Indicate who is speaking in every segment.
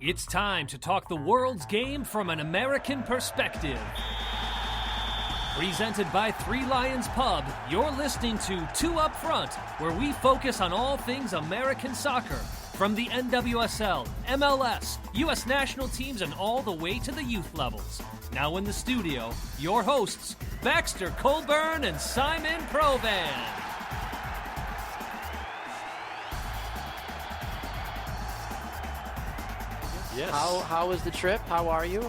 Speaker 1: It's time to talk the world's game from an American perspective. Presented by Three Lions Pub, you're listening to Two Up Front, where we focus on all things American soccer, from the NWSL, MLS, U.S. national teams, and all the way to the youth levels. Now in the studio, your hosts, Baxter Colburn and Simon Provan.
Speaker 2: Yes. How was the trip? How are you?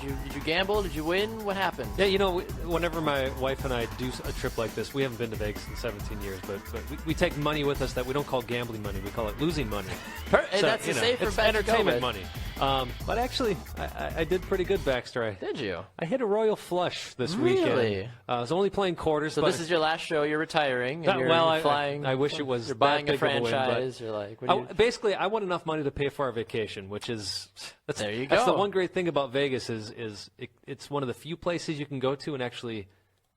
Speaker 2: Did you gamble? Did you win? What happened?
Speaker 3: Yeah, you know, whenever my wife and I do a trip like this, we haven't been to Vegas in 17 years, but we take money with us that we don't call gambling money. We call it losing money.
Speaker 2: That's the safer
Speaker 3: it's
Speaker 2: bet
Speaker 3: entertainment money. But actually, I did pretty good, Baxter.
Speaker 2: Did you?
Speaker 3: I hit a royal flush this
Speaker 2: Really?
Speaker 3: weekend. I was only playing quarters.
Speaker 2: So
Speaker 3: but
Speaker 2: this is your last show. You're retiring. And you're flying.
Speaker 3: I wish it was.
Speaker 2: You're buying
Speaker 3: that
Speaker 2: a
Speaker 3: big of
Speaker 2: franchise.
Speaker 3: win,
Speaker 2: you're like,
Speaker 3: basically, I want enough money to pay for our vacation, which is
Speaker 2: there you go.
Speaker 3: That's the one great thing about Vegas is it's one of the few places you can go to and actually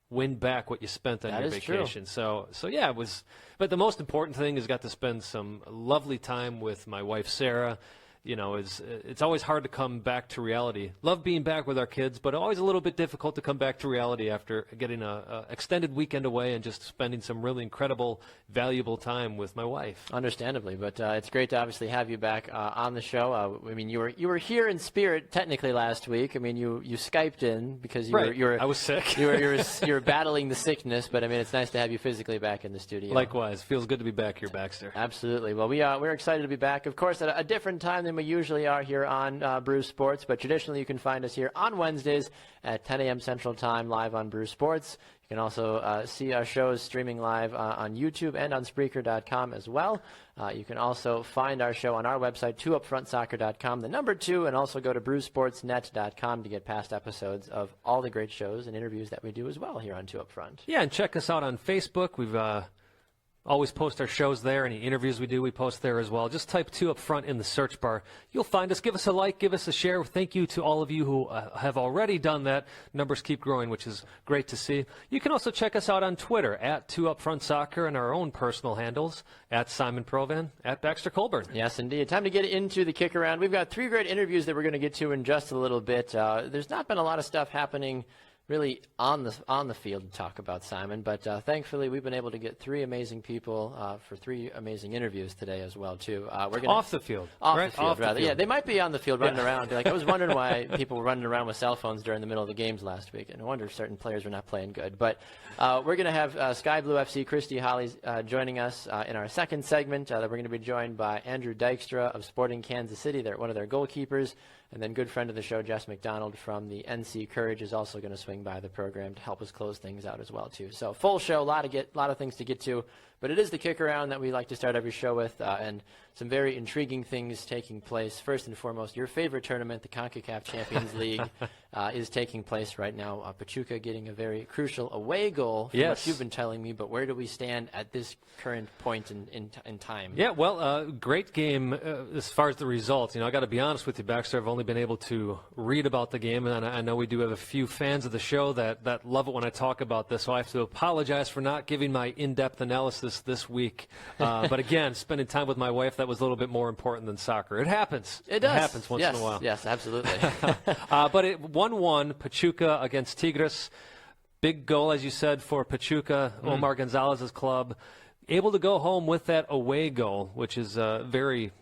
Speaker 3: win back what you spent on your vacation.
Speaker 2: True.
Speaker 3: So yeah, it was. But the most important thing is got to spend some lovely time with my wife Sarah. You know, it's always hard to come back to reality. Love being back with our kids, but always a little bit difficult to come back to reality after getting a extended weekend away and just spending some really incredible, valuable time with my wife.
Speaker 2: Understandably, but it's great to obviously have you back on the show. I mean, you were here in spirit technically last week. I mean, you Skyped in because you were
Speaker 3: I was sick.
Speaker 2: you were battling the sickness, but I mean, it's nice to have you physically back in the studio.
Speaker 3: Likewise, feels good to be back here, Baxter.
Speaker 2: Absolutely. Well, we're excited to be back. Of course, at a different time than we usually are here on Brew Sports, but traditionally you can find us here on Wednesdays at 10 a.m. Central Time live on Brew Sports. You can also see our shows streaming live on YouTube and on Spreaker.com as well. You can also find our show on our website, 2upfrontsoccer.com, the number 2, and also go to brewsportsnet.com to get past episodes of all the great shows and interviews that we do as well here on 2 Up Front.
Speaker 3: Yeah, and check us out on Facebook. We've always post our shows there. Any interviews we do, we post there as well. Just type 2 Up Front in the search bar. You'll find us. Give us a like. Give us a share. Thank you to all of you who have already done that. Numbers keep growing, which is great to see. You can also check us out on Twitter, at 2 Up Front Soccer, and our own personal handles, at Simon Provan, at Baxter Colburn.
Speaker 2: Yes, indeed. Time to get into the kick around. We've got 3 great interviews that we're going to get to in just a little bit. There's not been a lot of stuff happening really on the field to talk about, Simon, but thankfully we've been able to get 3 amazing people for 3 amazing interviews today as well too.
Speaker 3: We're gonna, off the field,
Speaker 2: off
Speaker 3: right?
Speaker 2: the field,
Speaker 3: off
Speaker 2: rather.
Speaker 3: The field.
Speaker 2: Yeah, they might be on the field running around. Like I was wondering why people were running around with cell phones during the middle of the games last week, and I wonder if certain players were not playing good. But we're going to have Sky Blue FC Christy Holly joining us in our second segment. We're going to be joined by Andrew Dykstra of Sporting Kansas City. They're one of their goalkeepers. And then good friend of the show, Jessica McDonald from the NC Courage, is also going to swing by the program to help us close things out as well, too. So full show, a lot of things to get to. But it is the kick around that we like to start every show with, and some very intriguing things taking place. First and foremost, your favorite tournament, the CONCACAF Champions League, is taking place right now. Pachuca getting a very crucial away goal, from what you've been telling me. But where do we stand at this current point in time?
Speaker 3: Yeah, well, great game as far as the results. You know, I got to be honest with you, Baxter. I've only been able to read about the game, and I know we do have a few fans of the show that love it when I talk about this. So I have to apologize for not giving my in-depth analysis this week. But again, spending time with my wife, that was a little bit more important than soccer. It happens.
Speaker 2: It does.
Speaker 3: It happens once in a while.
Speaker 2: Yes, absolutely.
Speaker 3: But it 1-1, Pachuca against Tigres. Big goal, as you said, for Pachuca, Omar Gonzalez's club. Able to go home with that away goal, which is very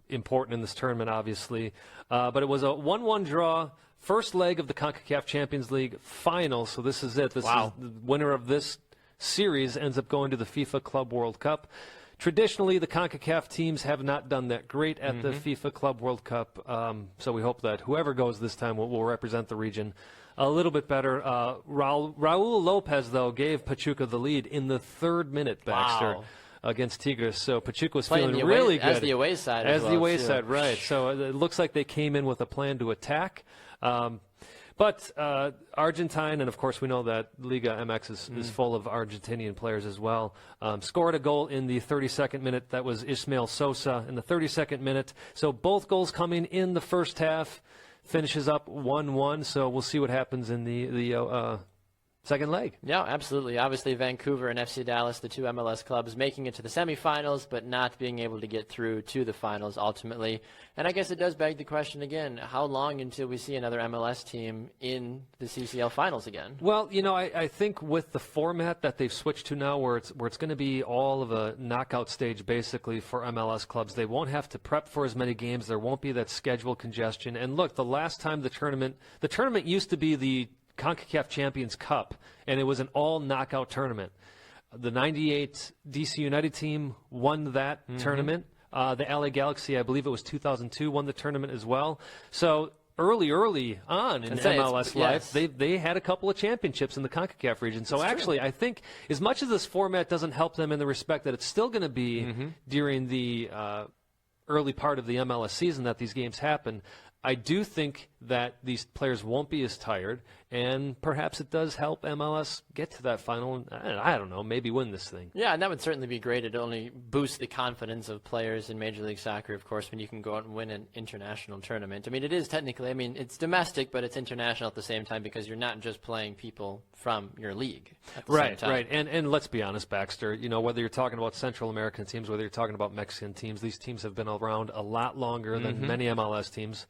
Speaker 3: important in this tournament, obviously. But it was a 1-1 draw. First leg of the CONCACAF Champions League final. So this is it. This is the winner of this series ends up going to the FIFA Club World Cup. Traditionally, the CONCACAF teams have not done that great at the FIFA Club World Cup, so we hope that whoever goes this time will represent the region a little bit better. Raul Lopez, though, gave Pachuca the lead in the 3rd minute, Baxter, against Tigres. So Pachuca was feeling really good.
Speaker 2: As the away side.
Speaker 3: As the away side, right. So it looks like they came in with a plan to attack. But Argentine, and of course we know that Liga MX is full of Argentinian players as well, scored a goal in the 32nd minute. That was Ismael Sosa in the 32nd minute. So both goals coming in the first half, finishes up 1-1. So we'll see what happens in the second leg.
Speaker 2: Yeah, absolutely. Obviously, Vancouver and FC Dallas, the two MLS clubs, making it to the semifinals, but not being able to get through to the finals ultimately. And I guess it does beg the question again, how long until we see another MLS team in the CCL finals again?
Speaker 3: Well, I think with the format that they've switched to now, where it's going to be all of a knockout stage basically for MLS clubs, they won't have to prep for as many games. There won't be that schedule congestion. And look, the last time the tournament used to be the CONCACAF Champions Cup, and it was an all-knockout tournament. The 98 DC United team won that tournament. The LA Galaxy, I believe it was 2002, won the tournament as well. So early on in MLS life, they had a couple of championships in the CONCACAF region. So actually, I think as much as this format doesn't help them in the respect that it's still going to be during the early part of the MLS season that these games happen, I do think that these players won't be as tired, and perhaps it does help MLS get to that final, and I don't know, maybe win this thing.
Speaker 2: Yeah, and that would certainly be great. It only boosts the confidence of players in Major League Soccer, of course, when you can go out and win an international tournament. I mean, it is technically, it's domestic, but it's international at the same time because you're not just playing people from your league at the same time.
Speaker 3: Right. And let's be honest, Baxter, whether you're talking about Central American teams, whether you're talking about Mexican teams, these teams have been around a lot longer than many MLS teams.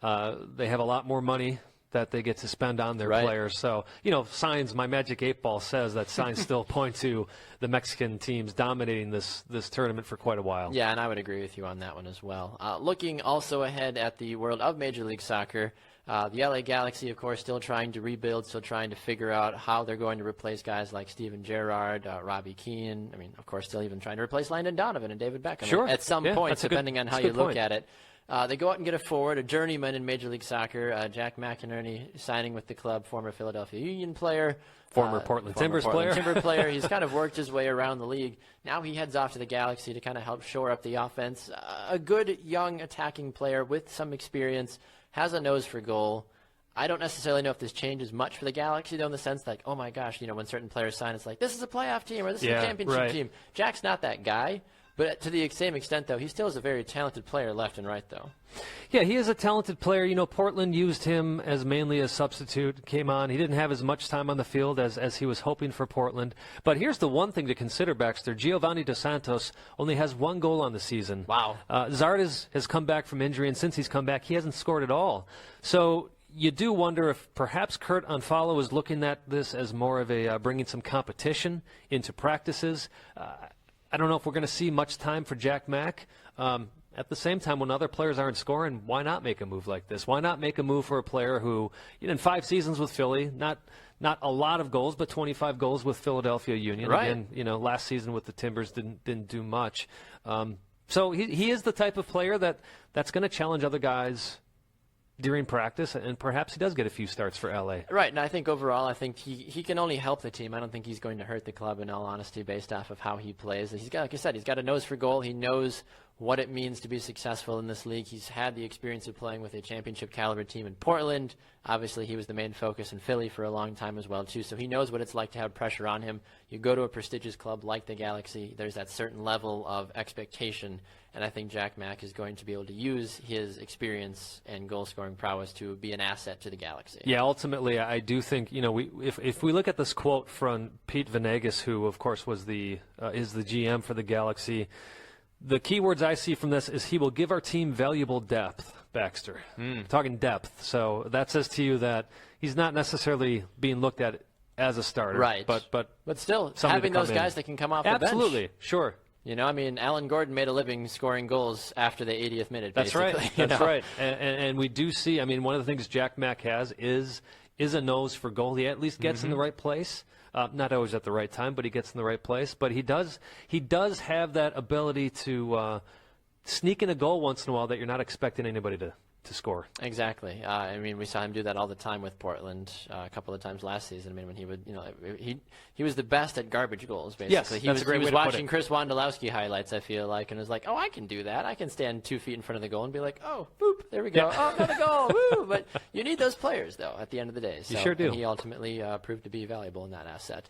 Speaker 3: They have a lot more money that they get to spend on their players. So, signs, my magic 8-ball says that signs still point to the Mexican teams dominating this tournament for quite a while.
Speaker 2: Yeah, and I would agree with you on that one as well. Looking also ahead at the world of Major League Soccer, the LA Galaxy, of course, still trying to rebuild, still trying to figure out how they're going to replace guys like Steven Gerrard, Robbie Keane. Of course, still even trying to replace Landon Donovan and David Beckham.
Speaker 3: Sure.
Speaker 2: At some point, depending on how you look at it. They go out and get a forward, a journeyman in Major League Soccer, Jack McInerney, signing with the club, former Philadelphia Union player.
Speaker 3: Former Portland Timbers player.
Speaker 2: He's kind of worked his way around the league. Now he heads off to the Galaxy to kind of help shore up the offense. A good, young, attacking player with some experience, has a nose for goal. I don't necessarily know if this changes much for the Galaxy, though, in the sense like, oh my gosh, when certain players sign, it's like, this is a playoff team or this is a championship team. Jack's not that guy. But to the same extent, though, he still is a very talented player left and right, though.
Speaker 3: Yeah, he is a talented player. Portland used him as mainly a substitute, came on. He didn't have as much time on the field as he was hoping for Portland. But here's the one thing to consider, Baxter. Giovanni Dos Santos only has 1 goal on the season.
Speaker 2: Wow.
Speaker 3: Zardes has come back from injury, and since he's come back, he hasn't scored at all. So you do wonder if perhaps Kurt Unfollow is looking at this as more of a bringing some competition into practices. I don't know if we're going to see much time for Jack Mack. At the same time, when other players aren't scoring, why not make a move like this? Why not make a move for a player who, in 5 seasons with Philly, not a lot of goals, but 25 goals with Philadelphia Union.
Speaker 2: Right.
Speaker 3: Again, last season with the Timbers didn't do much. So he is the type of player that's going to challenge other guys during practice, and perhaps he does get a few starts for LA.
Speaker 2: Right, and I think overall, he can only help the team. I don't think he's going to hurt the club, in all honesty, based off of how he plays. He's got, like I said, he's got a nose for goal. He knows what it means to be successful in this league. He's had the experience of playing with a championship caliber team in Portland. Obviously, he was the main focus in Philly for a long time as well, too. So he knows what it's like to have pressure on him. You go to a prestigious club like the Galaxy, there's that certain level of expectation. And I think Jack Mack is going to be able to use his experience and goal-scoring prowess to be an asset to the Galaxy.
Speaker 3: Yeah, ultimately, I do think, if we look at this quote from Pete Venegas, who, of course, is the GM for the Galaxy, the key words I see from this is he will give our team valuable depth, Baxter. Talking depth. So that says to you that he's not necessarily being looked at as a starter.
Speaker 2: Right.
Speaker 3: But
Speaker 2: still, having those guys that can come off the bench.
Speaker 3: Absolutely, sure.
Speaker 2: Alan Gordon made a living scoring goals after the 80th minute, basically.
Speaker 3: That's right. That's right. And we do see, one of the things Jack Mack has is a nose for goal. He at least gets in the right place. Not always at the right time, but he gets in the right place. But he does have that ability to sneak in a goal once in a while that you're not expecting anybody to score.
Speaker 2: Exactly. We saw him do that all the time with Portland a couple of times last season. When he would, he was the best at garbage goals, basically.
Speaker 3: Yes,
Speaker 2: he was watching Chris Wondolowski highlights, I feel like, and was like, oh, I can do that. I can stand 2 feet in front of the goal and be like, oh, boop, there we go. Oh, another goal. Woo! But you need those players, though, at the end of the day. So,
Speaker 3: you sure do.
Speaker 2: And he ultimately proved to be valuable in that asset.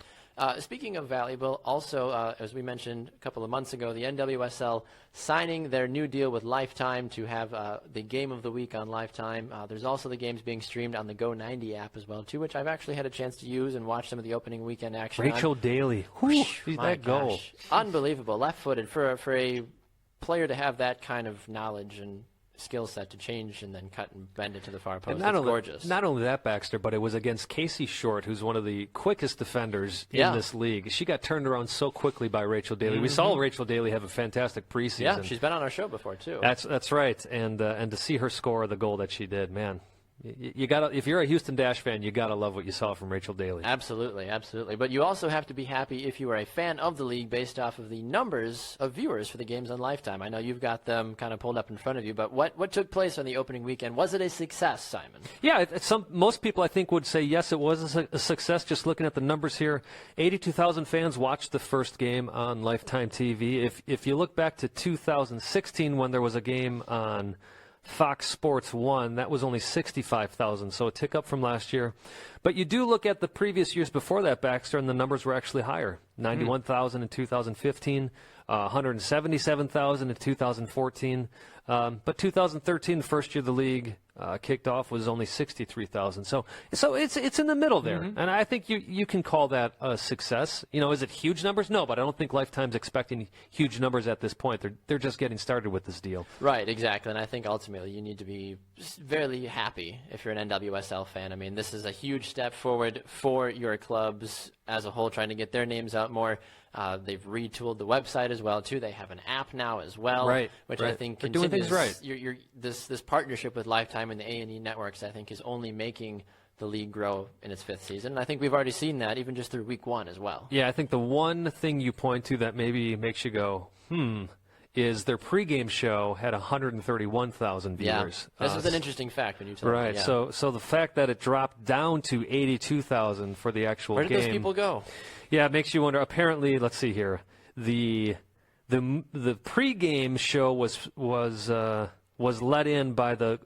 Speaker 2: Speaking of valuable, also, as we mentioned a couple of months ago, the NWSL signing their new deal with Lifetime to have the Game of the Week on Lifetime. There's also the games being streamed on the Go90 app as well, too, which I've actually had a chance to use and watch some of the opening weekend action
Speaker 3: Rachel Daly. That goal.
Speaker 2: Gosh. Unbelievable. Left-footed. For a player to have that kind of knowledge and skill set to change and then cut and bend it to the far post. It's gorgeous.
Speaker 3: Not only that, Baxter, but it was against Casey Short, who's one of the quickest defenders in this league. She got turned around so quickly by Rachel Daly. We saw Rachel Daly have a fantastic preseason.
Speaker 2: Yeah, she's been on our show before, too.
Speaker 3: That's right. And to see her score the goal that she did, man. You gotta, if you're a Houston Dash fan, you gotta love what you saw from Rachel Daly.
Speaker 2: Absolutely, absolutely. But you also have to be happy if you are a fan of the league based off of the numbers of viewers for the games on Lifetime. I know you've got them kind of pulled up in front of you, but what took place on the opening weekend? Was it a success, Simon?
Speaker 3: Yeah, most people I think would say yes, it was a success. Just looking at the numbers here, 82,000 fans watched the first game on Lifetime TV. If you look back to 2016 when there was a game on Fox Sports 1, that was only 65,000, so a tick up from last year. But you do look at the previous years before that, Baxter, and the numbers were actually higher. 91,000 in 2015, 177,000 in 2014. But 2013, the first year the league kicked off, was only 63,000. So it's in the middle there, and I think you can call that a success. You know, is it huge numbers? No, but I don't think Lifetime's expecting huge numbers at this point. They're just getting started with this deal.
Speaker 2: Right, exactly, and I think ultimately you need to be very happy if you're an NWSL fan. I mean, this is a huge step forward for your clubs as a whole, trying to get their names out more. They've retooled the website as well, too. They have an app now as well, which I think
Speaker 3: they're doing things right.
Speaker 2: This partnership with Lifetime and the A&E networks, I think, is only making the league grow in its fifth season. And I think we've already seen that even just through week one as well.
Speaker 3: Yeah, I think the one thing you point to that maybe makes you go, is their pregame show had 131,000 viewers.
Speaker 2: Yeah, this is an interesting fact when you tell me.
Speaker 3: Right, so the fact that it dropped down to 82,000 for the actual game.
Speaker 2: Where did those people go?
Speaker 3: Yeah, it makes you wonder. Apparently, let's see here. The pregame show was let in by the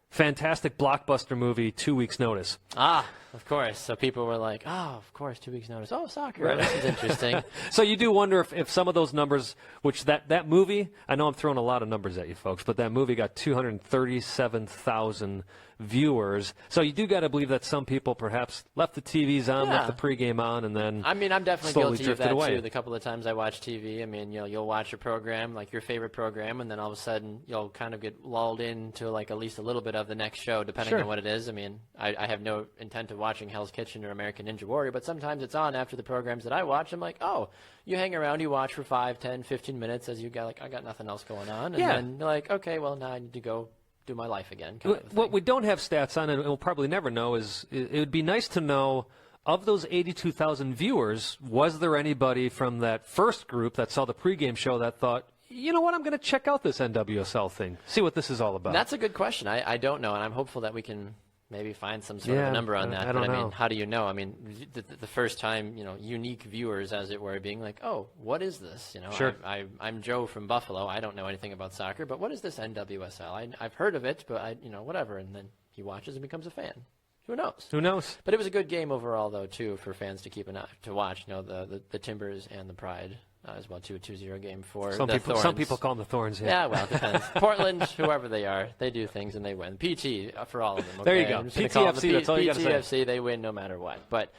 Speaker 3: fantastic blockbuster movie 2 Weeks Notice.
Speaker 2: Ah, of course. So people were like, oh, of course, 2 weeks notice. Oh, soccer. Right. This is interesting.
Speaker 3: So you do wonder if some of those numbers, which that movie, I know I'm throwing a lot of numbers at you folks, but that movie got 237,000 viewers. So you do got to believe that some people perhaps left the TVs on, left the pregame on, and then
Speaker 2: I mean, I'm definitely guilty of that
Speaker 3: away.
Speaker 2: too. The couple of times I watch TV, I mean, you'll watch a program, like your favorite program, and then all of a sudden you'll kind of get lulled into like at least a little bit of the next show, depending on what it is. I mean, I have no intent of watching Hell's Kitchen or American Ninja Warrior, but sometimes it's on after the programs that I watch. I'm like, oh, you hang around, you watch for 5, 10, 15 minutes as you got like, I got nothing else going on, and then you're like, okay, well now I need to go do my life again.
Speaker 3: What we don't have stats on, and we'll probably never know, is it would be nice to know, of those 82,000 viewers, was there anybody from that first group that saw the pregame show that thought, you know what, I'm going to check out this NWSL thing, see what this is all about?
Speaker 2: That's a good question. I don't know, and I'm hopeful that we can maybe find some sort of a number on that.
Speaker 3: I don't know.
Speaker 2: I mean, how do you know? I mean, the first time, unique viewers, as it were, being like, oh, what is this?
Speaker 3: Sure.
Speaker 2: I'm Joe from Buffalo. I don't know anything about soccer, but what is this NWSL? I've heard of it, but whatever. And then he watches and becomes a fan. Who knows?
Speaker 3: Who knows?
Speaker 2: But it was a good game overall, though, too, for fans to keep an eye to watch. The Timbers and the Pride. As well, too, a 2-0 game for the Thorns.
Speaker 3: Some people call them the Thorns.
Speaker 2: Yeah, well, it depends. Portland, whoever they are, they do things and they win. PT for all of them. Okay?
Speaker 3: There you go. PTFC, that's all you got to say.
Speaker 2: PTFC, they win no matter what. But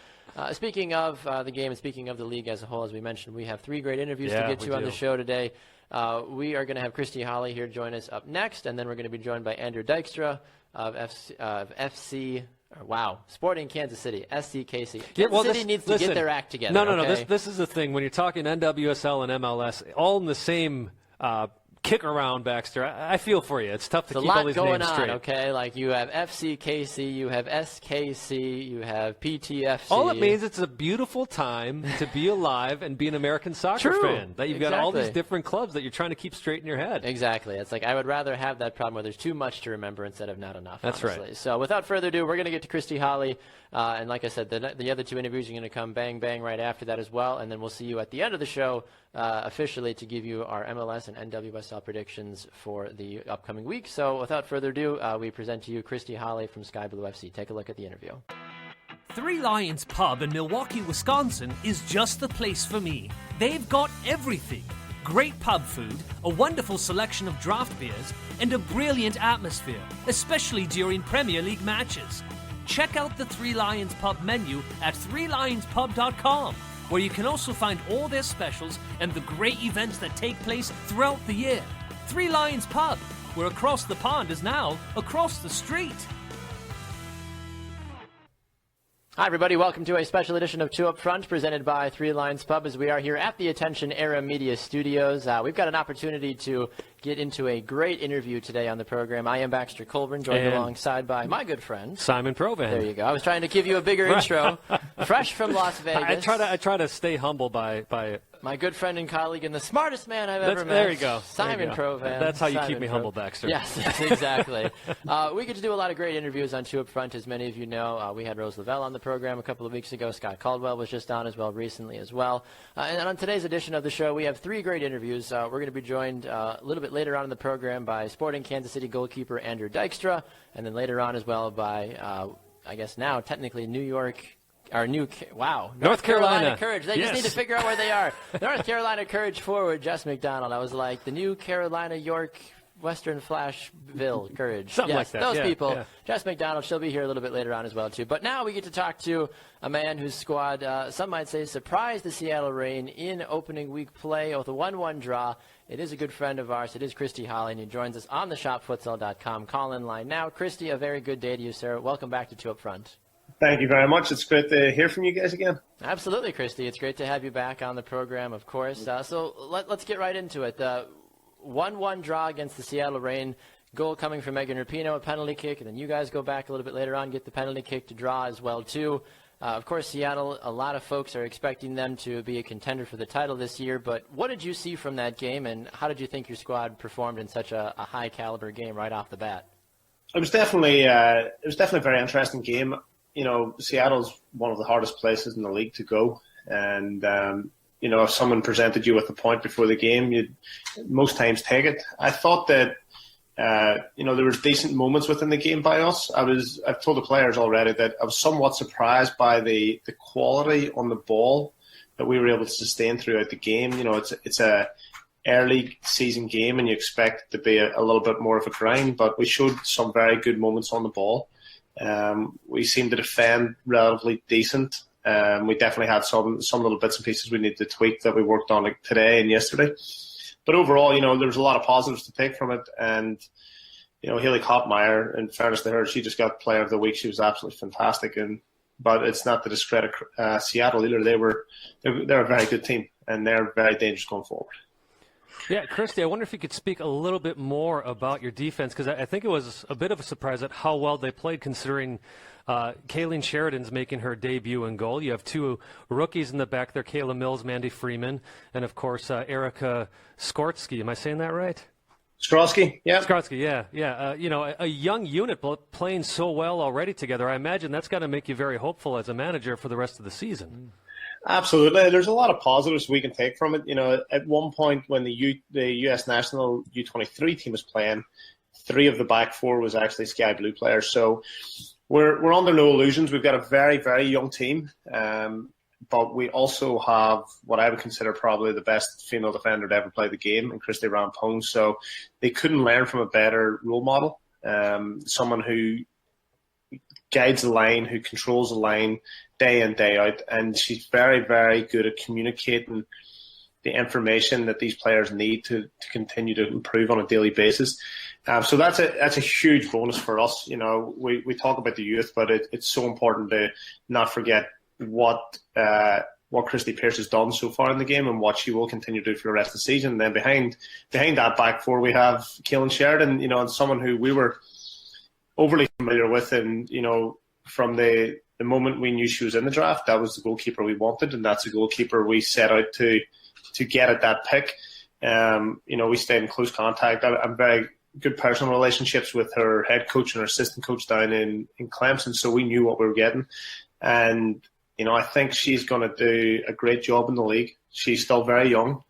Speaker 2: speaking of the game and speaking of the league as a whole, as we mentioned, we have 3 great interviews to get to on the show today. We are going to have Christy Holly here join us up next, and then we're going to be joined by Andrew Dykstra of Sporting Kansas City, SCKC. Kansas City needs to get their act together.
Speaker 3: No. This is the thing. When you're talking NWSL and MLS, all in the same kick around, Baxter. I feel for you. It's tough to keep all these names straight.
Speaker 2: Okay? Like you have FCKC, you have SKC, you have PTFC.
Speaker 3: All it means it's a beautiful time to be alive and be an American soccer fan. That you've got all these different clubs that you're trying to keep straight in your head.
Speaker 2: Exactly. It's like I would rather have that problem where there's too much to remember instead of not enough.
Speaker 3: That's
Speaker 2: honestly.
Speaker 3: right.
Speaker 2: So without further ado, we're going to get to Christy Holly. And like I said, the other 2 interviews are going to come bang, bang right after that as well. And then we'll see you at the end of the show officially to give you our MLS and NWSL predictions for the upcoming week. So without further ado, we present to you Christy Holly from Sky Blue FC. Take a look at the interview.
Speaker 1: Three Lions Pub in Milwaukee, Wisconsin is just the place for me. They've got everything. Great pub food, a wonderful selection of draft beers, and a brilliant atmosphere, especially during Premier League matches. Check out the Three Lions Pub menu at threelionspub.com, where you can also find all their specials and the great events that take place throughout the year. Three Lions Pub, where across the pond is now across the street.
Speaker 2: Hi, everybody. Welcome to a special edition of Two Up Front, presented by Three Lions Pub, as we are here at the Attention Era Media Studios. We've got an opportunity to get into a great interview today on the program. I am Baxter Colburn, joined alongside by my good friend
Speaker 3: Simon Provan.
Speaker 2: There you go. I was trying to give you a bigger intro, fresh from Las Vegas.
Speaker 3: I try to stay humble by
Speaker 2: my good friend and colleague and the smartest man I've ever met.
Speaker 3: There you go.
Speaker 2: Simon Provan.
Speaker 3: That's how you keep me humble, Baxter.
Speaker 2: Yes, exactly. We get to do a lot of great interviews on Two Up Front, as many of you know. We had Rose Lavelle on the program a couple of weeks ago. Scott Caldwell was just on as well recently as well. And on today's edition of the show, we have three great interviews. We're going to be joined a little bit later on in the program by Sporting Kansas City goalkeeper Andrew Dykstra, and then later on as well by, I guess now technically North Carolina Courage. They just need to figure out where they are. North Carolina Courage forward Jess McDonald. I was like, the New Carolina York Western Flashville Courage.
Speaker 3: Something like that.
Speaker 2: Those people.
Speaker 3: Yeah.
Speaker 2: Jess McDonald, she'll be here a little bit later on as well, too. But now we get to talk to a man whose squad, some might say, surprised the Seattle Reign in opening week play with a 1-1 draw. It is a good friend of ours. It is Christy Holly, and he joins us on the shopfutsal.com call-in line now. Christy, a very good day to you, sir. Welcome back to Two Up Front.
Speaker 4: Thank you very much. It's great to hear from you guys again.
Speaker 2: Absolutely, Christy. It's great to have you back on the program, of course. So let's get right into it. 1-1 draw against the Seattle Reign. Goal coming from Megan Rapinoe, a penalty kick, and then you guys go back a little bit later on, get the penalty kick to draw as well, too. Of course, Seattle, a lot of folks are expecting them to be a contender for the title this year, but what did you see from that game, and how did you think your squad performed in such a high-caliber game right off the bat?
Speaker 4: It was definitely a very interesting game. You know, Seattle's one of the hardest places in the league to go, and you know, if someone presented you with a point before the game, you'd most times take it. I thought that you know, there were decent moments within the game by us. I've told the players already that I was somewhat surprised by the quality on the ball that we were able to sustain throughout the game. You know, it's a early season game, and you expect it to be a little bit more of a grind, but we showed some very good moments on the ball. We seemed to defend relatively decent. We definitely had some little bits and pieces we need to tweak that we worked on today and yesterday. But overall, you know, there was a lot of positives to take from it. And, you know, Haley Koppmeyer, in fairness to her, she just got Player of the Week. She was absolutely fantastic. But it's not to discredit Seattle either. They're a very good team, and they're very dangerous going forward.
Speaker 3: Yeah, Christy, I wonder if you could speak a little bit more about your defense, because I think it was a bit of a surprise at how well they played, considering Kayleen Sheridan's making her debut in goal. You have two rookies in the back there, Kayla Mills, Mandy Freeman, and, of course, Erica Skortsky. Am I saying that right?
Speaker 4: Skortsky, yeah.
Speaker 3: Skortsky, yeah. You know, a young unit playing so well already together. I imagine that's got to make you very hopeful as a manager for the rest of the season.
Speaker 4: Absolutely. There's a lot of positives we can take from it. You know, at one point when the U.S. national U23 team was playing, 3 of the back 4 was actually Sky Blue players. So we're under no illusions. We've got a very, very young team, but we also have what I would consider probably the best female defender to ever play the game, in Christy Rampone. So they couldn't learn from a better role model, someone who guides the line, who controls the line day in, day out. And she's very, very good at communicating the information that these players need to continue to improve on a daily basis. So that's a huge bonus for us. You know, we talk about the youth, but it's so important to not forget what Christy Pearce has done so far in the game and what she will continue to do for the rest of the season. And then behind that back 4, we have Kayleen Sheridan, you know, and someone who we were overly familiar with, and, you know, from the moment we knew she was in the draft, that was the goalkeeper we wanted, and that's the goalkeeper we set out to get at that pick. You know, we stayed in close contact. I'm very good personal relationships with her head coach and her assistant coach down in Clemson, so we knew what we were getting. And, you know, I think she's going to do a great job in the league. She's still very young.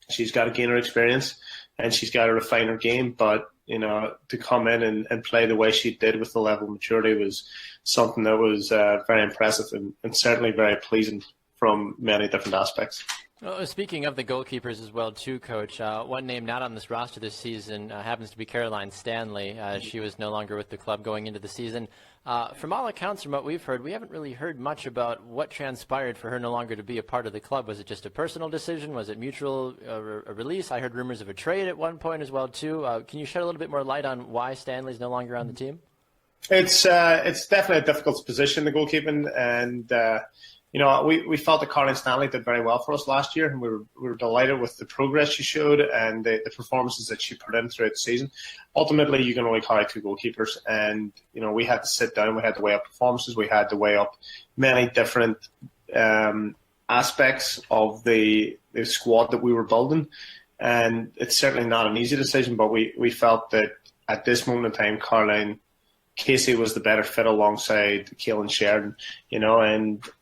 Speaker 4: She's got to gain her experience, and she's got to refine her game. But to come in and play the way she did with the level of maturity was something that was very impressive and certainly very pleasing from many different aspects.
Speaker 2: Well, speaking of the goalkeepers as well, too, Coach, one name not on this roster this season happens to be Caroline Stanley. She was no longer with the club going into the season. From all accounts, from what we've heard, we haven't really heard much about what transpired for her no longer to be a part of the club. Was it just a personal decision? Was it mutual a release? I heard rumors of a trade at one point as well, too. Can you shed a little bit more light on why Stanley's no longer on the team?
Speaker 4: It's definitely a difficult position, the goalkeeping, and we felt that Caroline Stanley did very well for us last year, and we were delighted with the progress she showed and the performances that she put in throughout the season. Ultimately, you can only carry two goalkeepers, and we had to sit down, we had to weigh up performances, we had to weigh up many different aspects of the squad that we were building, and it's certainly not an easy decision, but we felt that at this moment in time, Caroline Casey was the better fit alongside Kaelin Sheridan,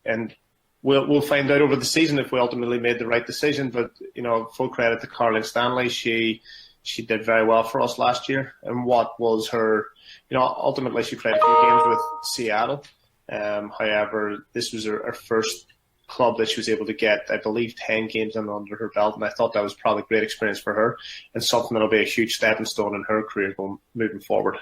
Speaker 4: and we'll find out over the season if we ultimately made the right decision. But full credit to Caroline Stanley, she did very well for us last year. And what was her, ultimately she played a few games with Seattle. However, this was her first club that she was able to get, I believe, 10 games in under her belt, and I thought that was probably a great experience for her and something that'll be a huge stepping stone in her career moving forward.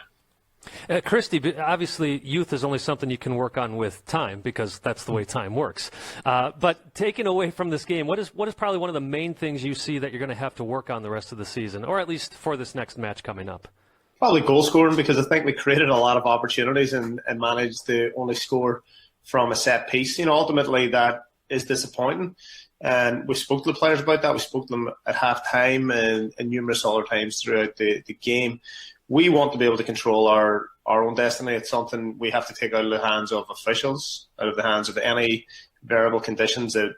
Speaker 3: Christy, obviously youth is only something you can work on with time because that's the way time works. But taking away from this game, what is probably one of the main things you see that you're going to have to work on the rest of the season, or at least for this next match coming up?
Speaker 4: Probably goal scoring, because I think we created a lot of opportunities and managed to only score from a set piece. Ultimately that is disappointing. And we spoke to the players about that. We spoke to them at halftime and numerous other times throughout the game. We want to be able to control our own destiny. It's something we have to take out of the hands of officials, out of the hands of any variable conditions that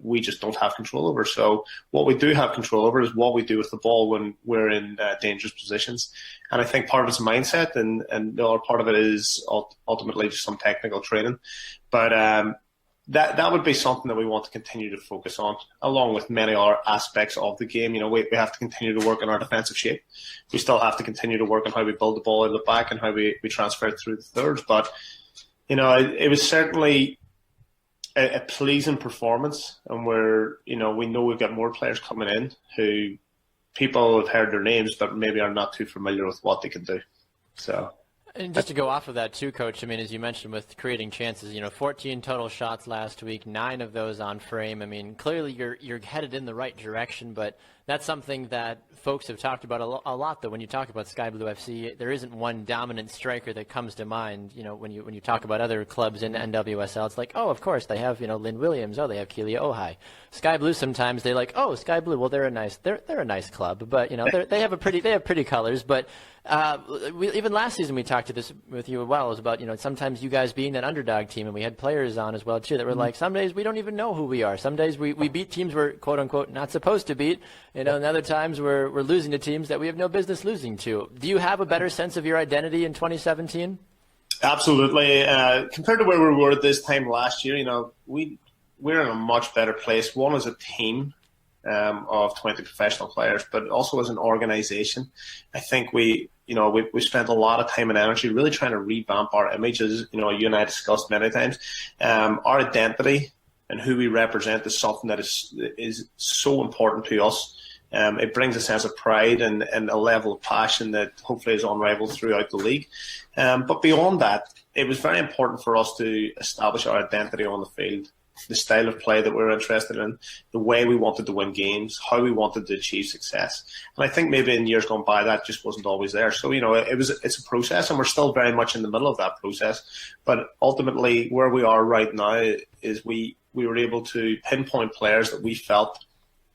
Speaker 4: we just don't have control over. So what we do have control over is what we do with the ball when we're in dangerous positions. And I think part of it's mindset, and the other part of it is ultimately just some technical training. But that would be something that we want to continue to focus on, along with many other aspects of the game. We have to continue to work on our defensive shape. We still have to continue to work on how we build the ball out of the back and how we transfer it through the thirds. But, it was certainly a pleasing performance, and we know we've got more players coming in who people have heard their names but maybe are not too familiar with what they can do. So.
Speaker 2: And just to go off of that too, Coach, as you mentioned with creating chances, 14 total shots last week, 9 of those on frame. Clearly you're headed in the right direction, but that's something that folks have talked about a lot, though. When you talk about Sky Blue FC, there isn't one dominant striker that comes to mind. When you talk about other clubs in NWSL, it's like, oh, of course, they have, Lynn Williams. Oh, they have Keelia Ohai. Sky Blue, sometimes they're like, oh, Sky Blue, well, they're a nice club, but, they have pretty colors, but even last season we talked to this with you as well. It was about, sometimes you guys being that underdog team, and we had players on as well, too, that were like, some days we don't even know who we are. Some days we beat teams we're, quote-unquote, not supposed to beat, and other times we're losing to teams that we have no business losing to. Do you have a better sense of your identity in 2017?
Speaker 4: Absolutely. Compared to where we were at this time last year, we're in a much better place. One, as a team of 20 professional players, but also as an organization. I think we spent a lot of time and energy really trying to revamp our image, as you and I discussed many times. Our identity and who we represent is something that is so important to us. It brings a sense of pride and a level of passion that hopefully is unrivaled throughout the league. But beyond that, it was very important for us to establish our identity on the field, the style of play that we're interested in, the way we wanted to win games, how we wanted to achieve success. And I think maybe in years gone by that just wasn't always there. So, it's a process, and we're still very much in the middle of that process. But ultimately where we are right now is we were able to pinpoint players that we felt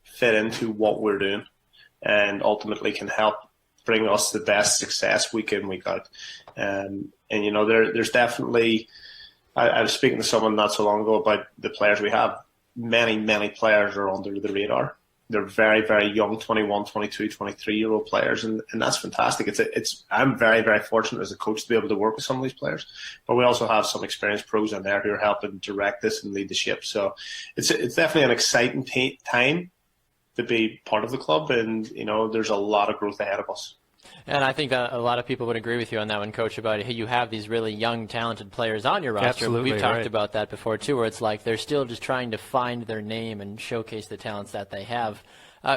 Speaker 4: fit into what we're doing and ultimately can help bring us the best success week in, week out. There's definitely, I was speaking to someone not so long ago about the players we have. Many players are under the radar. They're very, very young, 21, 22, 23-year-old players, and that's fantastic. I'm very, very fortunate as a coach to be able to work with some of these players, but we also have some experienced pros in there who are helping direct this and lead the ship. So it's definitely an exciting time to be part of the club, and there's a lot of growth ahead of us.
Speaker 2: And I think that a lot of people would agree with you on that one, Coach, about hey, you have these really young, talented players on your roster.
Speaker 3: Absolutely,
Speaker 2: We've talked
Speaker 3: right.
Speaker 2: about that before, too, where it's like they're still just trying to find their name and showcase the talents that they have.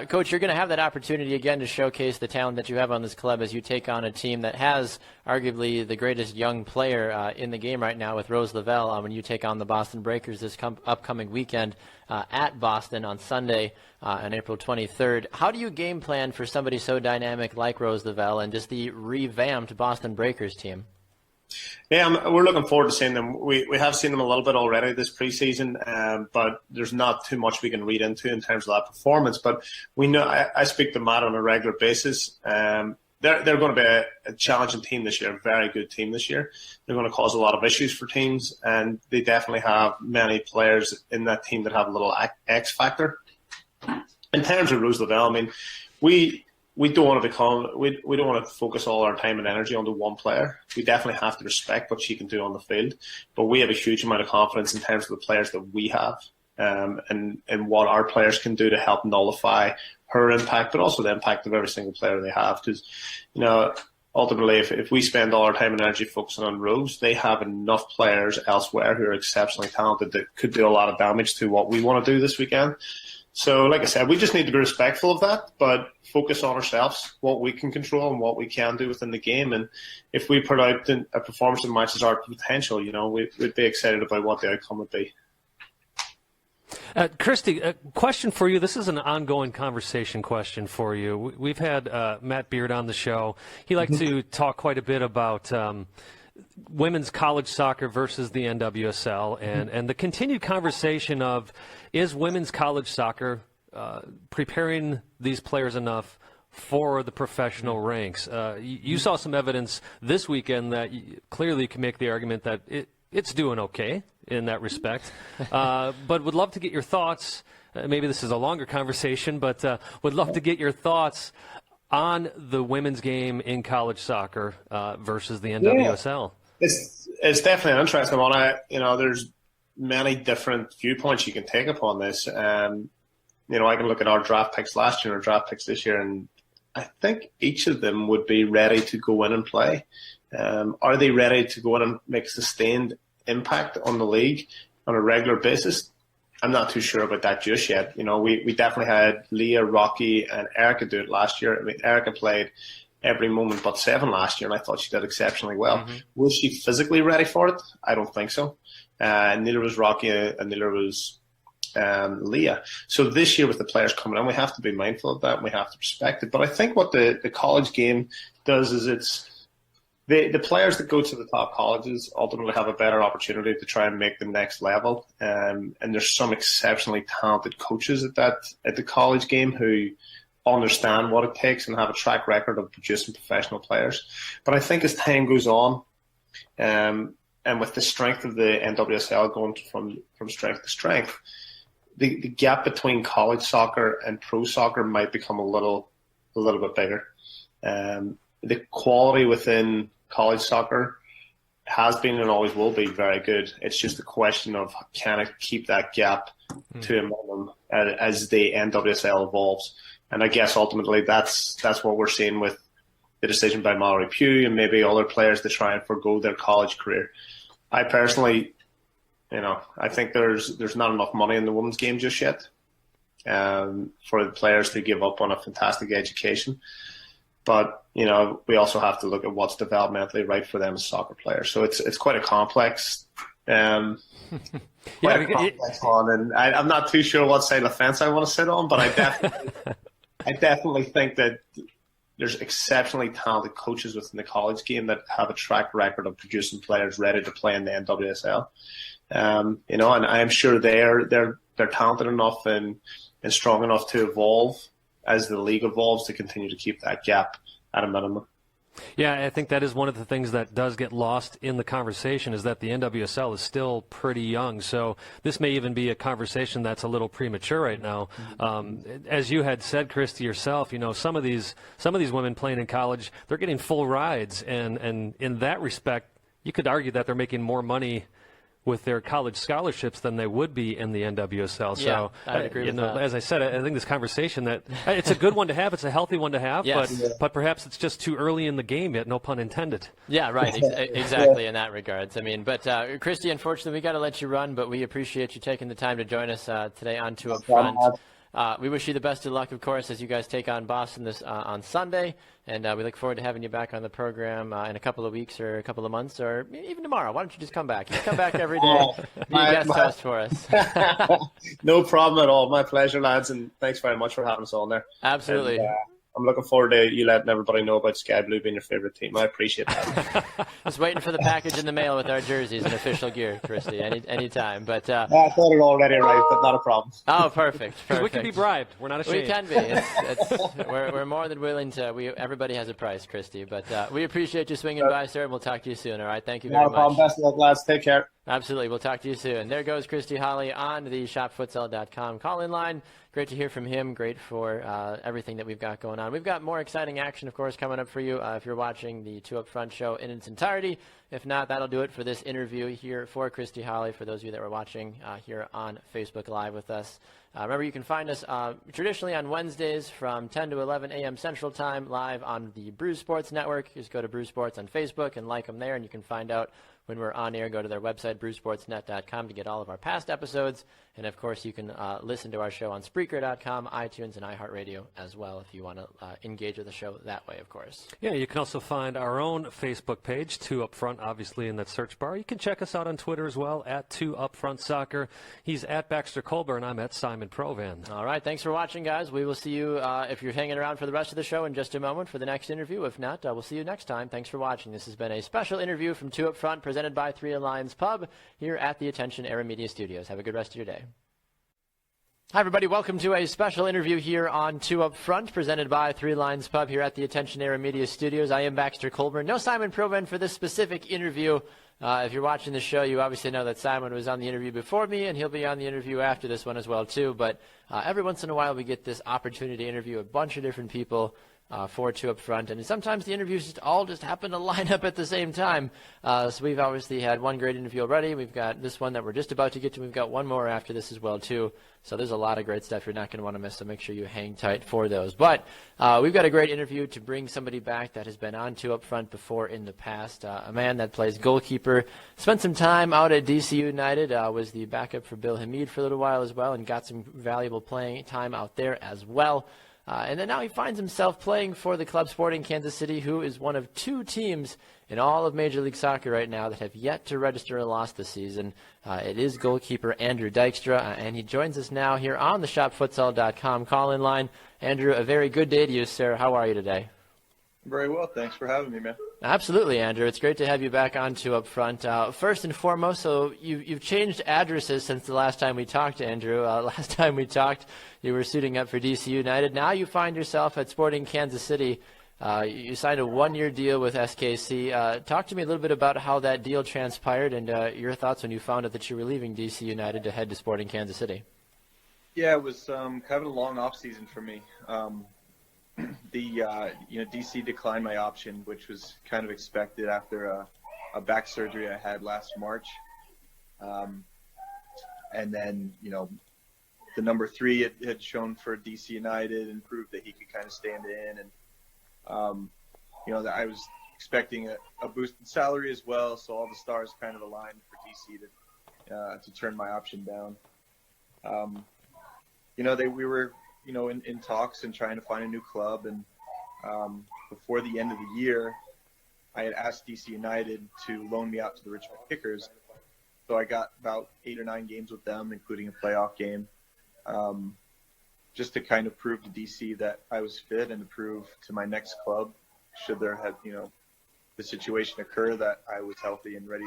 Speaker 2: Coach, you're going to have that opportunity again to showcase the talent that you have on this club as you take on a team that has arguably the greatest young player in the game right now with Rose Lavelle when you take on the Boston Breakers this upcoming weekend at Boston on Sunday on April 23rd. How do you game plan for somebody so dynamic like Rose Lavelle and just the revamped Boston Breakers team?
Speaker 4: Yeah, we're looking forward to seeing them. We have seen them a little bit already this preseason, but there's not too much we can read into in terms of that performance. But we know I speak to Matt on a regular basis. They're going to be a challenging team this year, a very good team this year. They're going to cause a lot of issues for teams, and they definitely have many players in that team that have a little X factor. In terms of Rose Lavelle, I mean, we don't want to we don't want to focus all our time and energy onto one player. We definitely have to respect what she can do on the field, but we have a huge amount of confidence in terms of the players that we have, and what our players can do to help nullify her impact, but also the impact of every single player they have. Because, ultimately, if we spend all our time and energy focusing on Rose, they have enough players elsewhere who are exceptionally talented that could do a lot of damage to what we want to do this weekend. So, like I said, we just need to be respectful of that, but focus on ourselves, what we can control and what we can do within the game. And if we put out a performance that matches our potential, we'd be excited about what the outcome would be.
Speaker 3: Christy, a question for you. This is an ongoing conversation question for you. We've had Matt Beard on the show. He liked to talk quite a bit about women's college soccer versus the NWSL and the continued conversation of, is women's college soccer preparing these players enough for the professional ranks? You saw some evidence this weekend that clearly can make the argument that it's doing okay in that respect. But would love to get your thoughts. Maybe this is a longer conversation, but would love to get your thoughts on the women's game in college soccer versus the NWSL.
Speaker 4: Yeah. It's definitely an interesting one. There's many different viewpoints you can take upon this. I can look at our draft picks last year and our draft picks this year, and I think each of them would be ready to go in and play. Are they ready to go in and make a sustained impact on the league on a regular basis? I'm not too sure about that just yet. We definitely had Leah, Rocky, and Erica do it last year. I mean, Erica played every moment but 7 last year, and I thought she did exceptionally well. Mm-hmm. Was she physically ready for it? I don't think so. Neither was Rocky, and neither was Leah. So this year with the players coming in, we have to be mindful of that, and we have to respect it. But I think what the college game does is it's the players that go to the top colleges ultimately have a better opportunity to try and make the next level. And there's some exceptionally talented coaches at the college game who understand what it takes and have a track record of producing professional players. But I think as time goes on, and with the strength of the NWSL going from strength to strength, the gap between college soccer and pro soccer might become a little bit bigger. The quality within college soccer has been and always will be very good. It's just a question of can it keep that gap to a minimum as the NWSL evolves. And I guess ultimately that's what we're seeing with the decision by Mallory Pugh and maybe other players to try and forgo their college career. I personally, I think there's not enough money in the women's game just yet for the players to give up on a fantastic education. But, we also have to look at what's developmentally right for them as soccer players. So it's quite a complex one. And I'm not too sure what side of the fence I want to sit on, but I definitely think that there's exceptionally talented coaches within the college game that have a track record of producing players ready to play in the NWSL. And I'm sure they're talented enough and strong enough to evolve as the league evolves to continue to keep that gap at a minimum.
Speaker 3: Yeah, I think that is one of the things that does get lost in the conversation is that the NWSL is still pretty young. So this may even be a conversation that's a little premature right now. As you had said, Christy, yourself, some of these women playing in college, they're getting full rides. And in that respect, you could argue that they're making more money with their college scholarships than they would be in the NWSL.
Speaker 2: So I would agree with that.
Speaker 3: As I said, I think this conversation that it's a good one to have. It's a healthy one to have, but perhaps it's just too early in the game yet. No pun intended.
Speaker 2: Yeah, right. Exactly in that regards. I mean, but Christy, unfortunately, we got to let you run, but we appreciate you taking the time to join us today on Two Up Front. We wish you the best of luck, of course, as you guys take on Boston this on Sunday, and we look forward to having you back on the program in a couple of weeks or a couple of months or even tomorrow. Why don't you just come back? You come back every day. Be a guest host for us.
Speaker 4: No problem at all. My pleasure, lads, and thanks very much for having us on there.
Speaker 2: Absolutely.
Speaker 4: And, I'm looking forward to you letting everybody know about Sky Blue being your favorite team. I appreciate that.
Speaker 2: Just waiting for the package in the mail with our jerseys and official gear, Christy, anytime. But
Speaker 4: I thought it already arrived, but not a problem.
Speaker 2: Oh, perfect.
Speaker 3: We can be bribed. We're not ashamed.
Speaker 2: We can be. We're more than willing to. Everybody has a price, Christy. But we appreciate you swinging by, sir, and we'll talk to you soon. All right. Thank you very much.
Speaker 4: No problem. Best of luck, lads. Take care.
Speaker 2: Absolutely. We'll talk to you soon. There goes Christy Holly on the shopfutsal.com call-in line. Great to hear from him. Great for everything that we've got going on. We've got more exciting action, of course, coming up for you if you're watching the Two Up Front show in its entirety. If not, that'll do it for this interview here for Christy Holly, for those of you that were watching here on Facebook Live with us. Remember, you can find us traditionally on Wednesdays from 10 to 11 a.m. Central Time, live on the Brew Sports Network. Just go to Brew Sports on Facebook and like them there, and you can find out when we're on air. Go to their website, brewsportsnet.com, to get all of our past episodes. And, of course, you can listen to our show on Spreaker.com, iTunes, and iHeartRadio as well if you want to engage with the show that way, of course.
Speaker 3: Yeah, you can also find our own Facebook page, Two Up Front, obviously, in that search bar. You can check us out on Twitter as well, at Two Up Front Soccer. He's at Baxter Colburn. I'm at Simon Provan.
Speaker 2: All right, thanks for watching, guys. We will see you, if you're hanging around for the rest of the show, in just a moment for the next interview. If not, we'll see you next time. Thanks for watching. This has been a special interview from Two Up Front, presented by Three Lions Pub here at the Attention Era Media Studios. Have a good rest of your day. Hi, everybody. Welcome to a special interview here on Two Up Front, presented by Three Lions Pub here at the Attention Era Media Studios. I am Baxter Colburn. No Simon Provan for this specific interview. If you're watching the show, you obviously know that Simon was on the interview before me, and he'll be on the interview after this one as well, too. But every once in a while, we get this opportunity to interview a bunch of different people for Two Up Front, and sometimes the interviews all happen to line up at the same time. So we've obviously had one great interview already. We've got this one that we're just about to get to. We've got one more after this as well, too. So there's a lot of great stuff you're not going to want to miss, so make sure you hang tight for those. But we've got a great interview to bring somebody back that has been on Two Up Front before in the past. A man that plays goalkeeper, spent some time out at DC United, was the backup for Bill Hamid for a little while as well, and got some valuable playing time out there as well. And then now he finds himself playing for the club Sporting Kansas City, who is one of two teams in all of Major League Soccer right now that have yet to register a loss this season. It is goalkeeper Andrew Dykstra, and he joins us now here on the shopfutsal.com call-in line. Andrew, a very good day to you, sir. How are you today?
Speaker 5: Very well. Thanks for having me, man.
Speaker 2: Absolutely, Andrew. It's great to have you back on Two Up Front. First and foremost, so you've changed addresses since the last time we talked, Andrew. Last time we talked, you were suiting up for DC United. Now you find yourself at Sporting Kansas City. You signed a one-year deal with SKC. Talk to me a little bit about how that deal transpired and your thoughts when you found out that you were leaving DC United to head to Sporting Kansas City.
Speaker 5: Yeah, it was kind of a long off season for me. DC declined my option, which was kind of expected after a back surgery I had last March. And then, the number 3 had shown for DC United and proved that he could kind of stand in. And, that I was expecting a boosted salary as well. So all the stars kind of aligned for DC to turn my option down. We were, in talks and trying to find a new club. And before the end of the year, I had asked DC United to loan me out to the Richmond Kickers. So I got about 8 or 9 games with them, including a playoff game, just to kind of prove to DC that I was fit and to prove to my next club, should there have, the situation occur, that I was healthy and ready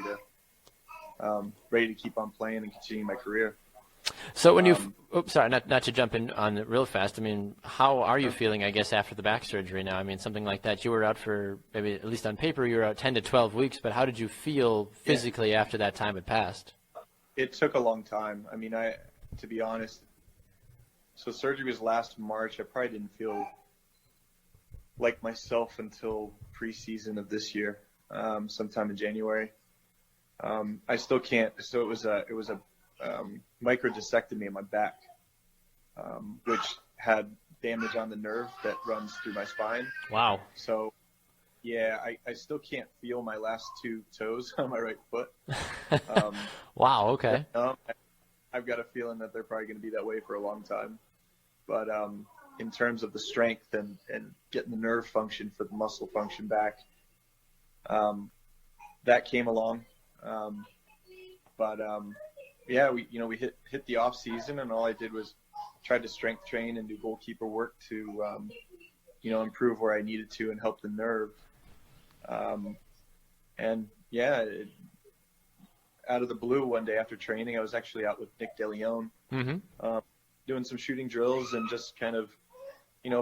Speaker 5: to keep on playing and continue my career.
Speaker 2: So when sorry, not to jump in on it real fast. I mean, how are you feeling, I guess, after the back surgery now? I mean, something like that. You were out for, maybe at least on paper, you were out 10 to 12 weeks, but how did you feel physically after that time had passed?
Speaker 5: It took a long time. I mean, to be honest, so surgery was last March. I probably didn't feel like myself until preseason of this year, sometime in January. I still can't. So it was a microdiscectomy in my back, which had damage on the nerve that runs through my spine.
Speaker 2: Wow.
Speaker 5: So, yeah, I still can't feel my last two toes on my right foot.
Speaker 2: Wow. Okay.
Speaker 5: I've got a feeling that they're probably going to be that way for a long time. But in terms of the strength and getting the nerve function for the muscle function back, that came along. Yeah, we hit the off season, and all I did was try to strength train and do goalkeeper work to improve where I needed to and help the nerve. Out of the blue one day after training, I was actually out with Nick DeLeon, doing some shooting drills and just kind of,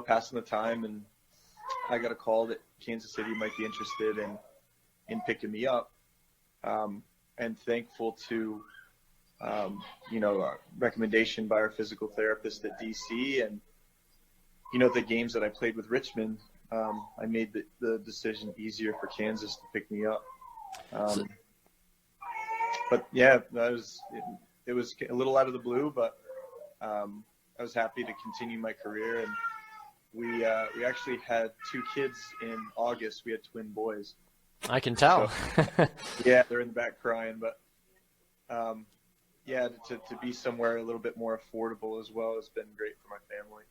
Speaker 5: passing the time. And I got a call that Kansas City might be interested in picking me up. And thankful to, a recommendation by our physical therapist at DC and, the games that I played with Richmond, I made the decision easier for Kansas to pick me up. But yeah, it was a little out of the blue, but I was happy to continue my career. And we actually had 2 kids in August. We had twin boys.
Speaker 2: I can tell.
Speaker 5: So, yeah, they're in the back crying, but to be somewhere a little bit more affordable as well has been great for my family.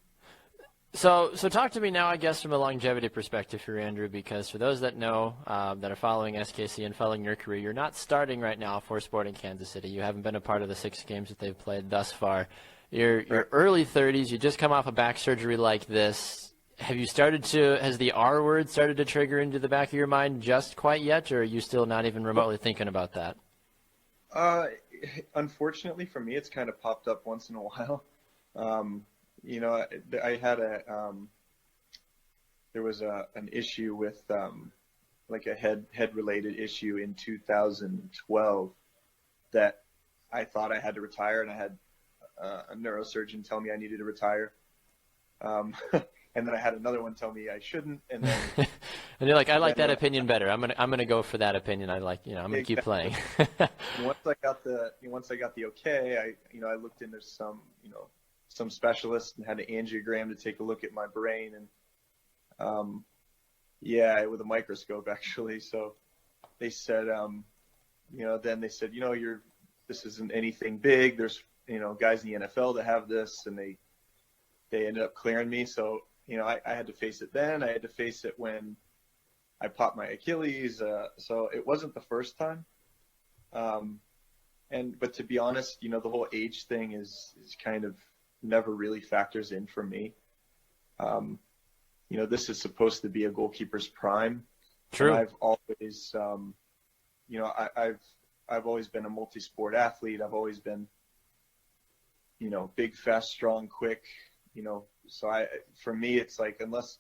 Speaker 2: So talk to me now, I guess, from a longevity perspective here, Andrew, because for those that know, that are following SKC and following your career, you're not starting right now for Sporting Kansas City. You haven't been a part of the 6 games that they've played thus far. You're early 30s. You just come off a back surgery like this. Has the R word started to trigger into the back of your mind just quite yet, or are you still not even remotely thinking about that?
Speaker 5: Unfortunately for me, it's kind of popped up once in a while. I had there was an issue with like a head related issue in 2012 that I thought I had to retire, and I had a neurosurgeon tell me I needed to retire. And then I had another one tell me I shouldn't, and then
Speaker 2: and you're like, I like that opinion better. I'm gonna go for that opinion. I'm gonna keep playing.
Speaker 5: Once I got the okay, I looked into some specialist and had an angiogram to take a look at my brain, and with a microscope actually. So they said, this isn't anything big. There's guys in the NFL that have this, and they ended up clearing me. So I had to face it then. I had to face it when I popped my Achilles. So it wasn't the first time. But to be honest, the whole age thing is kind of never really factors in for me. This is supposed to be a goalkeeper's prime.
Speaker 2: True.
Speaker 5: And I've always, I've always been a multi-sport athlete. I've always been, big, fast, strong, quick. So for me, it's like unless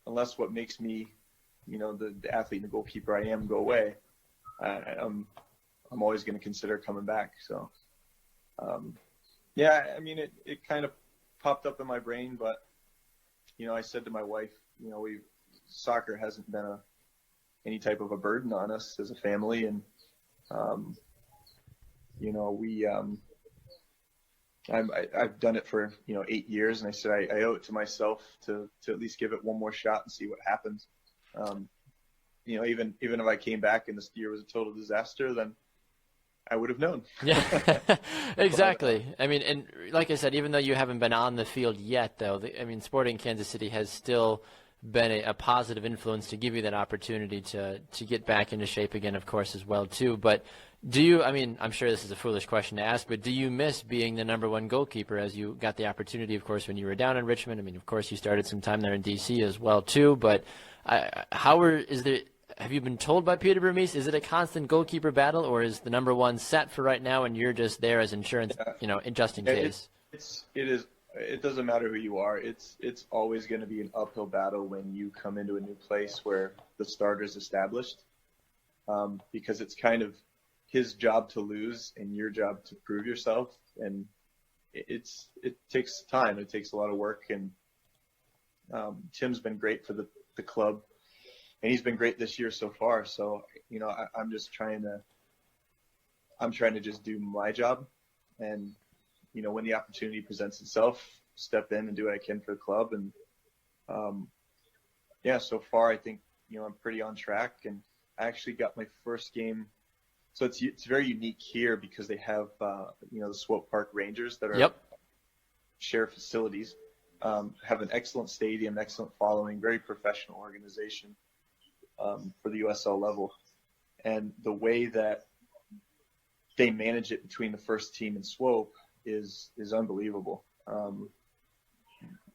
Speaker 5: what makes me, the athlete and the goalkeeper I am go away, I'm always going to consider coming back. So. It kind of popped up in my brain, but, I said to my wife, soccer hasn't been any type of a burden on us as a family. And, I've done it for, 8 years, and I said, I owe it to myself to at least give it one more shot and see what happens. Even if I came back and this year was a total disaster, then I would have known.
Speaker 2: Yeah, exactly. And like I said, even though you haven't been on the field yet, though, Sporting Kansas City has still been a positive influence to give you that opportunity to get back into shape again, of course, as well, too. But do you, I'm sure this is a foolish question to ask, but do you miss being the number 1 goalkeeper as you got the opportunity, of course, when you were down in Richmond? Of course, you started some time there in D.C. as well, too. But have you been told by Peter Vermees, is it a constant goalkeeper battle, or is the number 1 set for right now and you're just there as insurance, just in case?
Speaker 5: It doesn't matter who you are. It's always going to be an uphill battle when you come into a new place where the starter's established, because it's kind of his job to lose and your job to prove yourself. And it takes time. It takes a lot of work. And Tim's been great for the club. And he's been great this year so far. So, I'm just trying to I'm trying to just do my job, and when the opportunity presents itself, step in and do what I can for the club. And so far I think I'm pretty on track, and I actually got my first game. So it's very unique here because they have the Swope Park Rangers that are share facilities, have an excellent stadium, excellent following, very professional organization for the USL level, and the way that they manage it between the first team and Swope is unbelievable.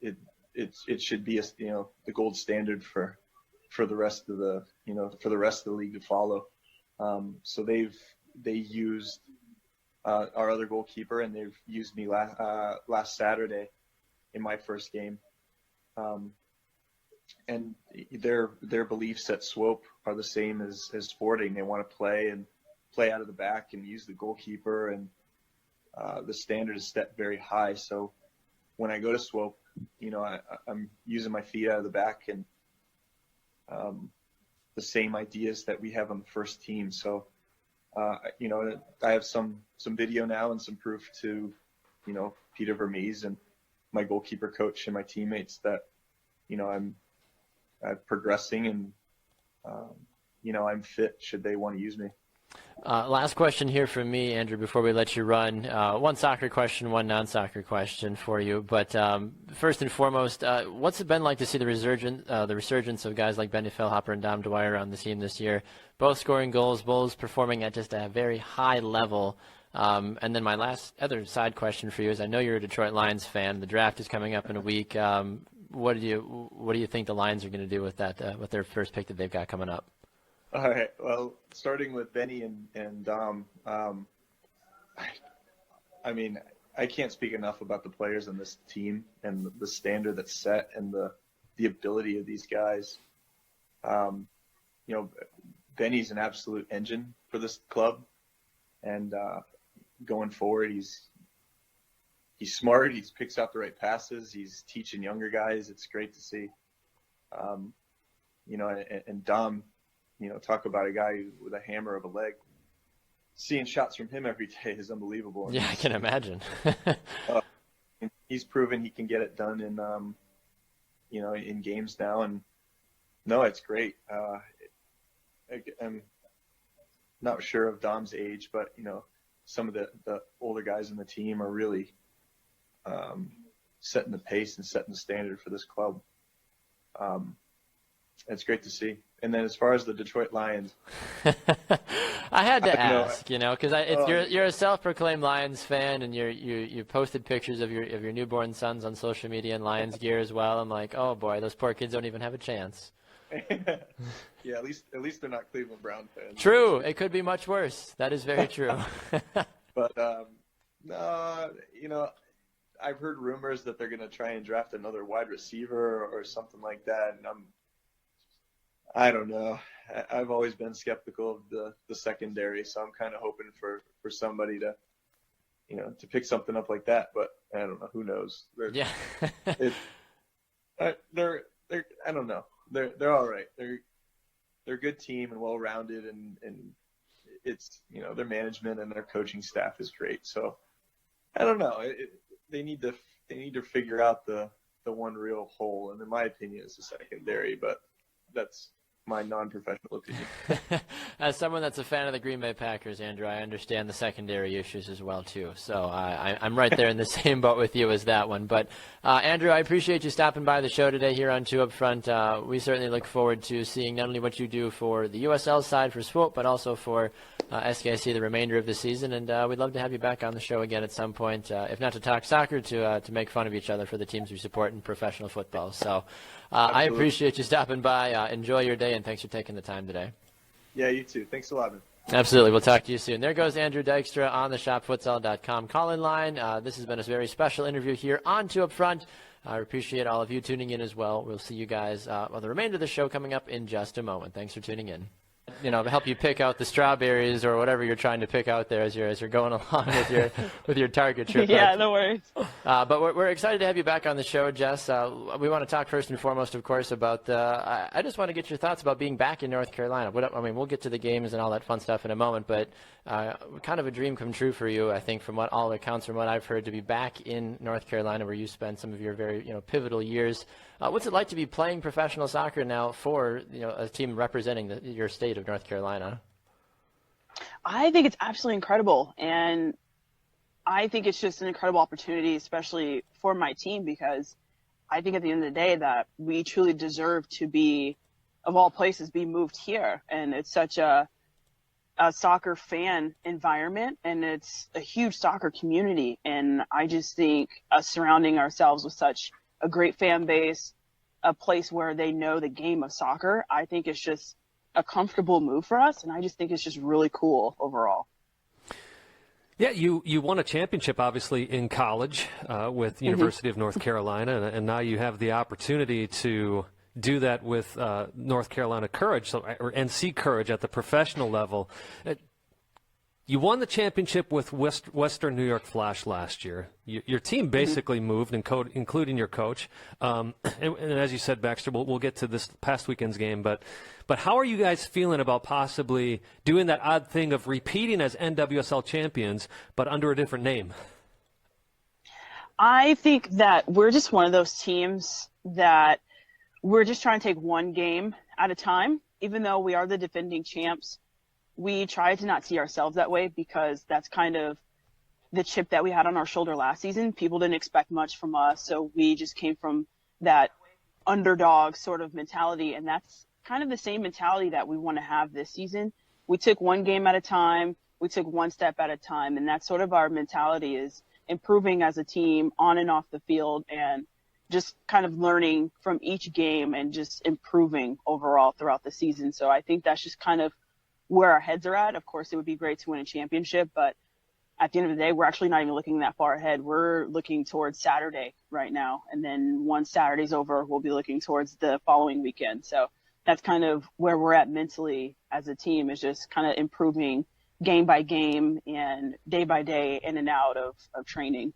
Speaker 5: It should be the gold standard for the rest of the league to follow. So they used our other goalkeeper, and they've used me last Saturday in my first game. And their beliefs at Swope are the same as Sporting. They want to play out of the back and use the goalkeeper, and the standard is set very high. So when I go to Swope, I'm using my feet out of the back, and the same ideas that we have on the first team. So, I have some video now and some proof to, Peter Vermees and my goalkeeper coach and my teammates that, I'm progressing, and, I'm fit should they want to use me.
Speaker 2: Last question here from me, Andrew, before we let you run. One soccer question, one non-soccer question for you. But first and foremost, what's it been like to see the resurgence of guys like Benny Fellhopper and Dom Dwyer on the team this year, both scoring goals, both performing at just a very high level? And then my other side question for you is, I know you're a Detroit Lions fan. The draft is coming up in a week. What do you think the Lions are going to do with that, with their first pick that they've got coming up?
Speaker 5: All right. Well, starting with Benny and Dom, I mean, I can't speak enough about the players on this team and the standard that's set and the ability of these guys. Benny's an absolute engine for this club, and going forward, he's smart. He picks out the right passes. He's teaching younger guys. It's great to see. And Dom. Talk about a guy with a hammer of a leg. Seeing shots from him every day is unbelievable.
Speaker 2: Yeah, I can imagine.
Speaker 5: He's proven he can get it done in games now, and no, it's great. I'm not sure of Dom's age, but some of the older guys in the team are really setting the pace and setting the standard for this club. It's great to see. And then as far as the Detroit Lions,
Speaker 2: I had to ask, because you're a self-proclaimed Lions fan, and you posted pictures of your newborn sons on social media in Lions gear as well. I'm like, oh boy, those poor kids don't even have a chance.
Speaker 5: Yeah, at least they're not Cleveland Brown fans.
Speaker 2: True, it could be much worse. That is very true.
Speaker 5: But I've heard rumors that they're going to try and draft another wide receiver or something like that, and I don't know. I've always been skeptical of the secondary, so I'm kind of hoping for somebody to, pick something up like that. But I don't know. Who knows?
Speaker 2: Yeah.
Speaker 5: I don't know. They're all right. They're a good team and well-rounded, and it's their management and their coaching staff is great. So I don't know. They need to figure out the one real hole, and in my opinion, it's the secondary. But that's my non-professional opinion.
Speaker 2: As someone that's a fan of the Green Bay Packers, Andrew, I understand the secondary issues as well, too. So I'm right there in the same boat with you as that one. But, Andrew, I appreciate you stopping by the show today here on Two Up Front. We certainly look forward to seeing not only what you do for the USL side for Swope, but also for SKC the remainder of the season. And we'd love to have you back on the show again at some point, if not to talk soccer, to make fun of each other for the teams we support in professional football. So I appreciate you stopping by. Enjoy your day, and thanks for taking the time today.
Speaker 5: Yeah, you too. Thanks a lot, man.
Speaker 2: Absolutely. We'll talk to you soon. There goes Andrew Dykstra on the shopfutsal.com call-in line. This has been a very special interview here on Two Up Front. I appreciate all of you tuning in as well. We'll see you guys on the remainder of the show coming up in just a moment. Thanks for tuning in. help you pick out the strawberries or whatever you're trying to pick out there as you're going along with your Target trip.
Speaker 6: Yeah, no worries.
Speaker 2: But we're excited to have you back on the show, Jess. We want to talk first and foremost, of course, about I just want to get your thoughts about being back in North Carolina. We'll get to the games and all that fun stuff in a moment, but kind of a dream come true for you, I think, from what all accounts, from what I've heard, to be back in North Carolina where you spent some of your very pivotal years. What's it like to be playing professional soccer now for a team representing your state of North Carolina?
Speaker 6: I think it's absolutely incredible, and I think it's just an incredible opportunity, especially for my team, because I think at the end of the day that we truly deserve to be, of all places, be moved here. And it's such a soccer fan environment, and it's a huge soccer community. And I just think us surrounding ourselves with such a great fan base, a place where they know the game of soccer, I think it's just a comfortable move for us. And I just think it's just really cool overall.
Speaker 3: Yeah, you won a championship, obviously, in college with University of North Carolina, and now you have the opportunity to do that with North Carolina Courage, or NC Courage at the professional level. You won the championship with Western New York Flash last year. Your team basically moved, including your coach. And as you said, Baxter, we'll get to this past weekend's game. But how are you guys feeling about possibly doing that odd thing of repeating as NWSL champions, but under a different name?
Speaker 6: I think that we're just one of those teams that we're just trying to take one game at a time. Even though we are the defending champs, we try to not see ourselves that way, because that's kind of the chip that we had on our shoulder last season. People didn't expect much from us, so we just came from that underdog sort of mentality, and that's kind of the same mentality that we want to have this season. We took one game at a time, we took one step at a time, and that's sort of our mentality, is improving as a team on and off the field, and just kind of learning from each game and just improving overall throughout the season. So I think that's just kind of where our heads are at. Of course, it would be great to win a championship, but at the end of the day, we're actually not even looking that far ahead. We're looking towards Saturday right now. And then once Saturday's over, we'll be looking towards the following weekend. So that's kind of where we're at mentally as a team, is just kind of improving game by game and day by day, in and out of training.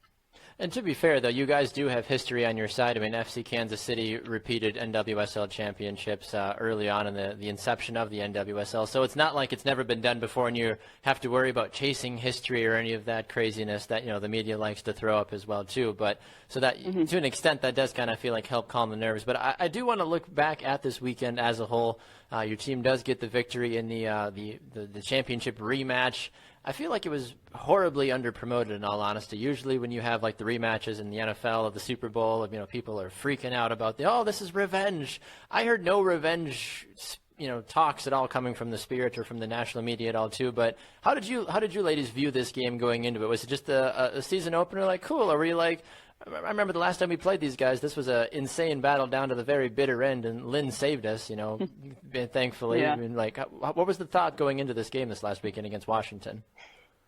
Speaker 2: And to be fair, though, you guys do have history on your side. I mean, FC Kansas City repeated NWSL championships early on in the inception of the NWSL. So it's not like it's never been done before and you have to worry about chasing history or any of that craziness that, the media likes to throw up as well, too. But so that, to an extent, that does kind of feel like help calm the nerves. But I do want to look back at this weekend as a whole. Your team does get the victory in the championship rematch. I feel like it was horribly underpromoted, in all honesty. Usually when you have like the rematches in the NFL of the Super Bowl, people are freaking out about this is revenge. I heard no revenge, talks at all coming from the Spirit or from the national media at all too. But how did you ladies view this game going into it? Was it just a season opener, like cool, or were you like, I remember the last time we played these guys, this was an insane battle down to the very bitter end, and Lynn saved us, thankfully.
Speaker 6: Yeah.
Speaker 2: I mean, like, what was the thought going into this game this last weekend against Washington?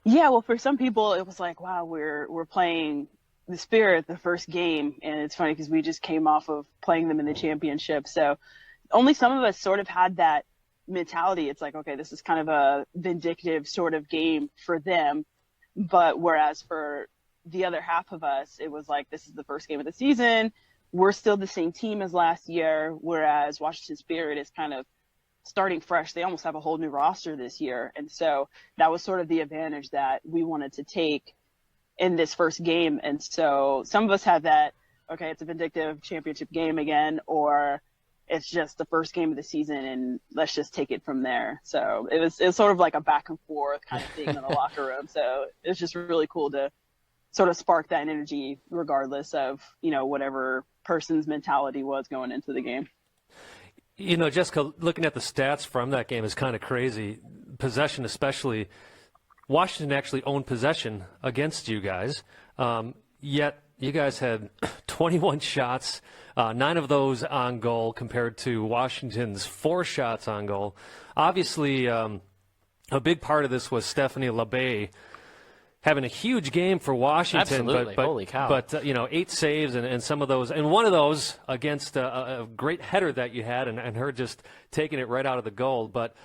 Speaker 6: Yeah, well, for some people, it was like, wow, we're playing the Spirit the first game, and it's funny because we just came off of playing them in the championship. So only some of us sort of had that mentality. It's like, okay, this is kind of a vindictive sort of game for them, but whereas for the other half of us, it was like, this is the first game of the season. We're still the same team as last year, whereas Washington Spirit is kind of starting fresh. They almost have a whole new roster this year. And so that was sort of the advantage that we wanted to take in this first game. And so some of us had that, okay, it's a vindictive championship game again, or it's just the first game of the season and let's just take it from there. So it was sort of like a back and forth kind of thing in the locker room. So it's just really cool to sort of spark that energy regardless of, whatever person's mentality was going into the game.
Speaker 3: Jessica, looking at the stats from that game is kind of crazy. Possession especially. Washington actually owned possession against you guys, yet you guys had 21 shots, 9 of those on goal compared to Washington's 4 shots on goal. Obviously, a big part of this was Stephanie LeBay having a huge game for Washington.
Speaker 2: Absolutely.
Speaker 3: But
Speaker 2: Holy cow.
Speaker 3: But 8 saves and some of those, and one of those against a great header that you had, and her just taking it right out of the goal. But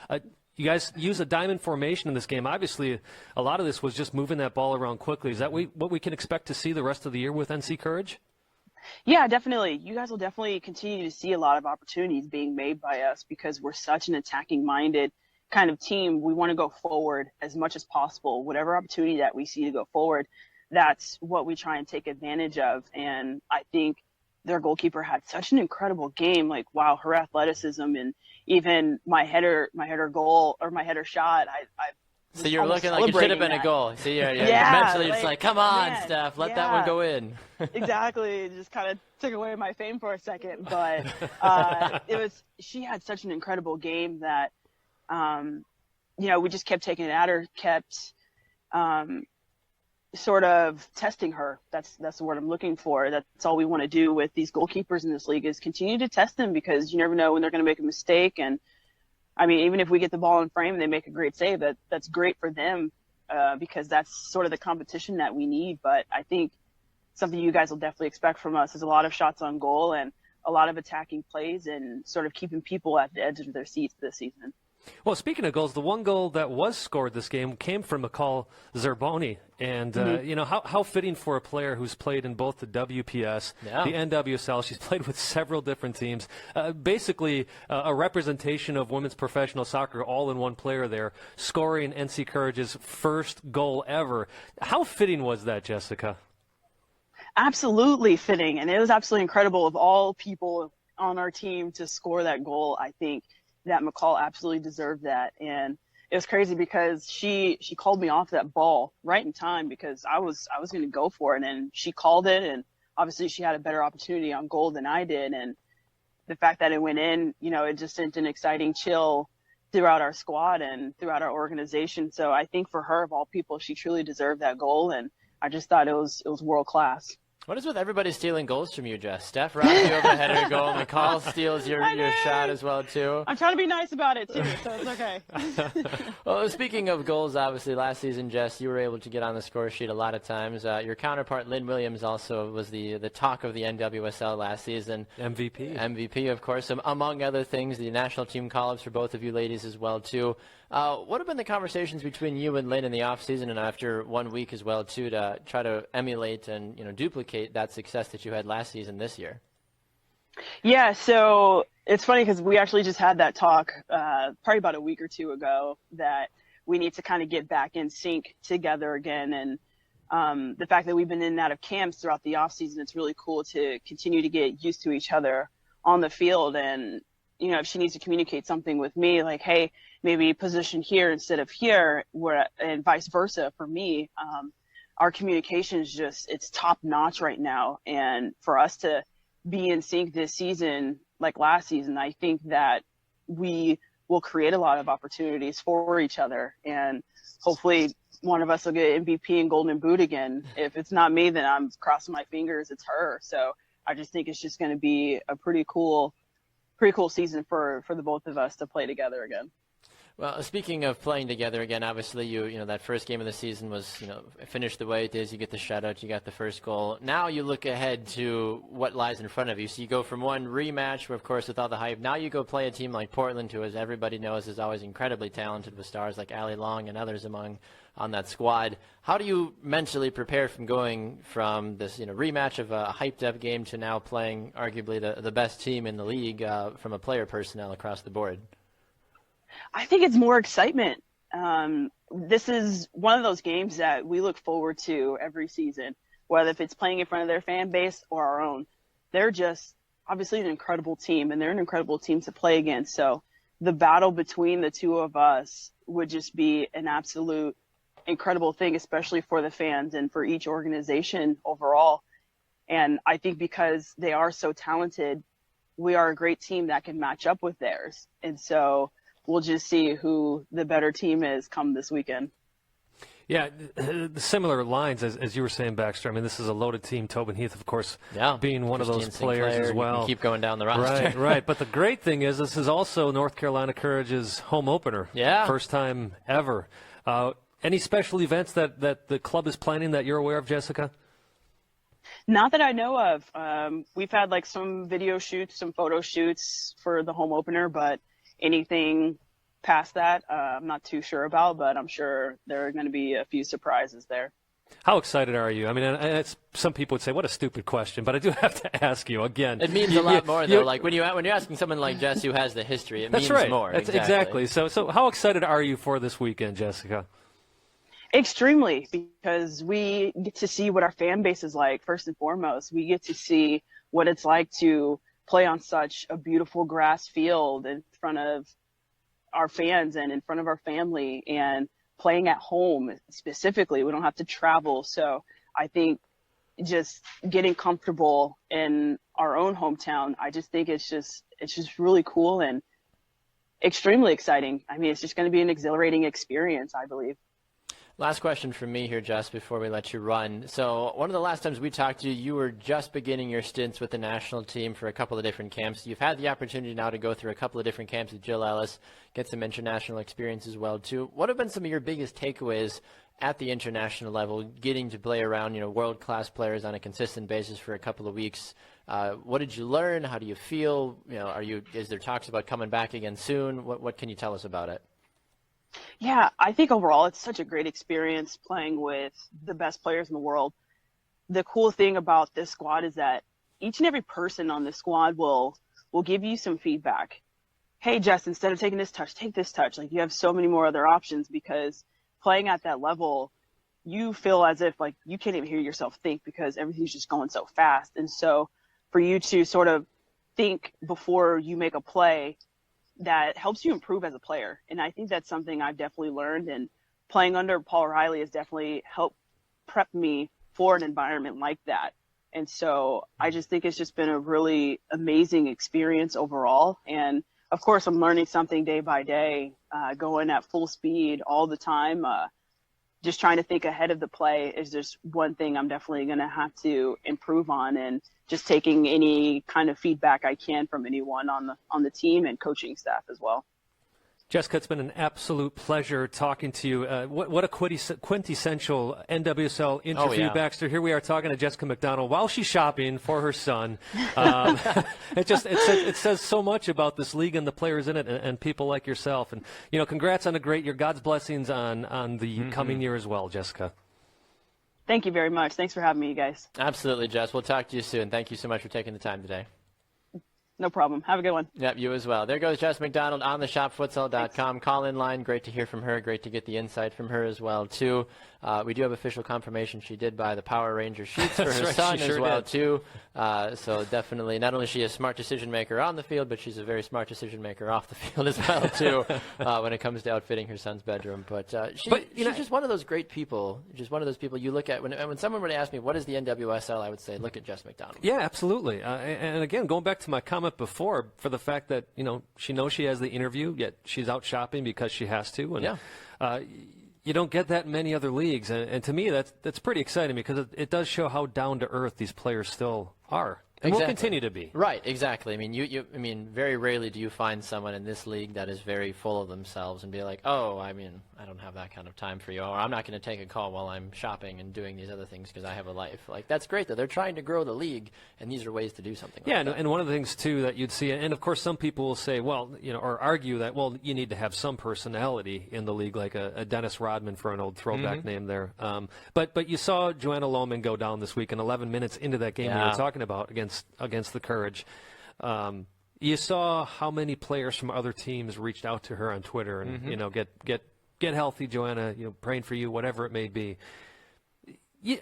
Speaker 3: You guys use a diamond formation in this game. Obviously, a lot of this was just moving that ball around quickly. Is that what we can expect to see the rest of the year with NC Courage?
Speaker 6: Yeah, definitely. You guys will definitely continue to see a lot of opportunities being made by us because we're such an attacking-minded kind of team. We want to go forward as much as possible. Whatever opportunity that we see to go forward, that's what we try and take advantage of. And I think their goalkeeper had such an incredible game. Like, wow, her athleticism and even my header goal or my header shot.
Speaker 2: So you're looking like it should have been a goal. So you're mentally just like, come on,
Speaker 6: man,
Speaker 2: Steph, let that one go in.
Speaker 6: Exactly. It just kind of took away my fame for a second. But she had such an incredible game that, we just kept taking it at her, kept sort of testing her. That's the word I'm looking for. That's all we want to do with these goalkeepers in this league is continue to test them because you never know when they're going to make a mistake. And I mean, even if we get the ball in frame and they make a great save, that's great for them because that's sort of the competition that we need. But I think something you guys will definitely expect from us is a lot of shots on goal and a lot of attacking plays and sort of keeping people at the edge of their seats this season.
Speaker 3: Well, speaking of goals, the one goal that was scored this game came from McCall Zerboni. And, how fitting for a player who's played in both the WPS, the NWSL. She's played with several different teams. Basically, a representation of women's professional soccer all in one player there, scoring NC Courage's first goal ever. How fitting was that, Jessica?
Speaker 6: Absolutely fitting. And it was absolutely incredible of all people on our team to score that goal. I think that McCall absolutely deserved that. And it was crazy because she called me off that ball right in time because I was going to go for it. And she called it. And obviously she had a better opportunity on goal than I did. And the fact that it went in, it just sent an exciting chill throughout our squad and throughout our organization. So I think for her, of all people, she truly deserved that goal. And I just thought it was world class.
Speaker 2: What is with everybody stealing goals from you, Jess? Steph robs you of a header goal. McCall steals your shot as well, too.
Speaker 6: I'm trying to be nice about it, too, so it's okay.
Speaker 2: Well, speaking of goals, obviously, last season, Jess, you were able to get on the score sheet a lot of times. Your counterpart, Lynn Williams, also was the talk of the NWSL last season. MVP, of course. Among other things, the national team call-ups for both of you ladies as well, too. What have been the conversations between you and Lynn in the offseason and after 1 week as well, too, to try to emulate and duplicate that success that you had last season this year?
Speaker 6: Yeah, so it's funny because we actually just had that talk probably about a week or two ago that we need to kind of get back in sync together again. And the fact that we've been in and out of camps throughout the offseason, it's really cool to continue to get used to each other on the field. And, if she needs to communicate something with me, like, hey, maybe position here instead of here, and vice versa for me, our communication is it's top notch right now. And for us to be in sync this season, like last season, I think that we will create a lot of opportunities for each other. And hopefully one of us will get MVP and Golden Boot again. If it's not me, then I'm crossing my fingers. It's her. So I just think it's just going to be a pretty cool season for the both of us to play together again.
Speaker 2: Well, speaking of playing together again, obviously that first game of the season was, finished the way it is. You get the shutout, you got the first goal. Now you look ahead to what lies in front of you. So you go from one rematch, where, of course, with all the hype. Now you go play a team like Portland, who, as everybody knows, is always incredibly talented with stars like Allie Long and others on that squad. How do you mentally prepare from going from this, rematch of a hyped-up game to now playing arguably the best team in the league from a player personnel across the board?
Speaker 6: I think it's more excitement. This is one of those games that we look forward to every season, whether if it's playing in front of their fan base or our own. They're just obviously an incredible team, and they're an incredible team to play against. So the battle between the two of us would just be an absolute incredible thing, especially for the fans and for each organization overall. And I think because they are so talented, we are a great team that can match up with theirs. And so we'll just see who the better team is come this weekend.
Speaker 3: Yeah, similar lines as you were saying, Baxter. I mean, this is a loaded team. Tobin Heath, of course, being one
Speaker 2: Christine
Speaker 3: of those players as well.
Speaker 2: You can keep going down the roster.
Speaker 3: Right. But the great thing is this is also North Carolina Courage's home opener.
Speaker 2: Yeah.
Speaker 3: First time ever. Any special events that the club is planning that you're aware of, Jessica?
Speaker 6: Not that I know of. We've had some video shoots, some photo shoots for the home opener, but anything past that, I'm not too sure about, but I'm sure there are going to be a few surprises there.
Speaker 3: How excited are you? I mean, some people would say, what a stupid question, but I do have to ask you again.
Speaker 2: It means a lot more, though. Like when you're asking someone like Jess who has the history, it means more.
Speaker 3: That's right. Exactly. So how excited are you for this weekend, Jessica?
Speaker 6: Extremely, because we get to see what our fan base is like, first and foremost. We get to see what it's like to play on such a beautiful grass field in front of our fans and in front of our family, and playing at home specifically. We don't have to travel. So I think just getting comfortable in our own hometown, I just think it's just really cool and extremely exciting. I mean, it's just going to be an exhilarating experience, I believe.
Speaker 2: Last question from me here, Jess, before we let you run. So one of the last times we talked to you, you were just beginning your stints with the national team for a couple of different camps. You've had the opportunity now to go through a couple of different camps with Jill Ellis, get some international experience as well, too. What have been some of your biggest takeaways at the international level, getting to play around, world-class players on a consistent basis for a couple of weeks? What did you learn? How do you feel? Is there talks about coming back again soon? What can you tell us about it?
Speaker 6: Yeah, I think overall it's such a great experience playing with the best players in the world. The cool thing about this squad is that each and every person on this squad will give you some feedback. Hey, Jess, instead of taking this touch, take this touch. Like, you have so many more other options, because playing at that level, you feel as if like you can't even hear yourself think, because everything's just going so fast. And so for you to sort of think before you make a play, that helps you improve as a player. And I think that's something I've definitely learned, and playing under Paul Riley has definitely helped prep me for an environment like that. And so I just think it's just been a really amazing experience overall. And of course, I'm learning something day by day, going at full speed all the time. Just trying to think ahead of the play is just one thing I'm definitely going to have to improve on, and just taking any kind of feedback I can from anyone on the team and coaching staff as well.
Speaker 3: Jessica, it's been an absolute pleasure talking to you. What a quintessential NWSL interview, Baxter. Here we are talking to Jessica McDonald while she's shopping for her son. It says so much about this league and the players in it, and people like yourself. And congrats on a great year. God's blessings on the coming year as well, Jessica.
Speaker 6: Thank you very much. Thanks for having me, you guys.
Speaker 2: Absolutely, Jess. We'll talk to you soon. Thank you so much for taking the time today.
Speaker 6: No problem. Have a good one.
Speaker 2: Yep, you as well. There goes Jess McDonald on the shopfutsal.com call-in line. Great to hear from her. Great to get the insight from her as well, too. We do have official confirmation she did buy the Power Ranger sheets for her son as well, too. So definitely, not only is she a smart decision maker on the field, but she's a very smart decision maker off the field as well, too, when it comes to outfitting her son's bedroom. But she's just one of those great people, just one of those people you look at. When someone were to ask me, what is the NWSL, I would say, look at Jess McDonald.
Speaker 3: Yeah, absolutely. And again, going back to my comment before, for the fact that, she knows she has the interview, yet she's out shopping because she has to. And, you don't get that in many other leagues, and to me that's pretty exciting, because it does show how down to earth these players still are. And will continue to be.
Speaker 2: Right, exactly. I mean, very rarely do you find someone in this league that is very full of themselves and be like, oh, I don't have that kind of time for you, or I'm not going to take a call while I'm shopping and doing these other things because I have a life. Like, that's great, though. They're trying to grow the league, and these are ways to do something like that.
Speaker 3: And one of the things, too, that you'd see, and of course some people will say, well, or argue that, well, you need to have some personality in the league, like a Dennis Rodman for an old throwback name there. But you saw Joanna Lohman go down this week, and 11 minutes into that game we were talking about against the Courage. You saw how many players from other teams reached out to her on Twitter and get healthy, Joanna, praying for you, whatever it may be.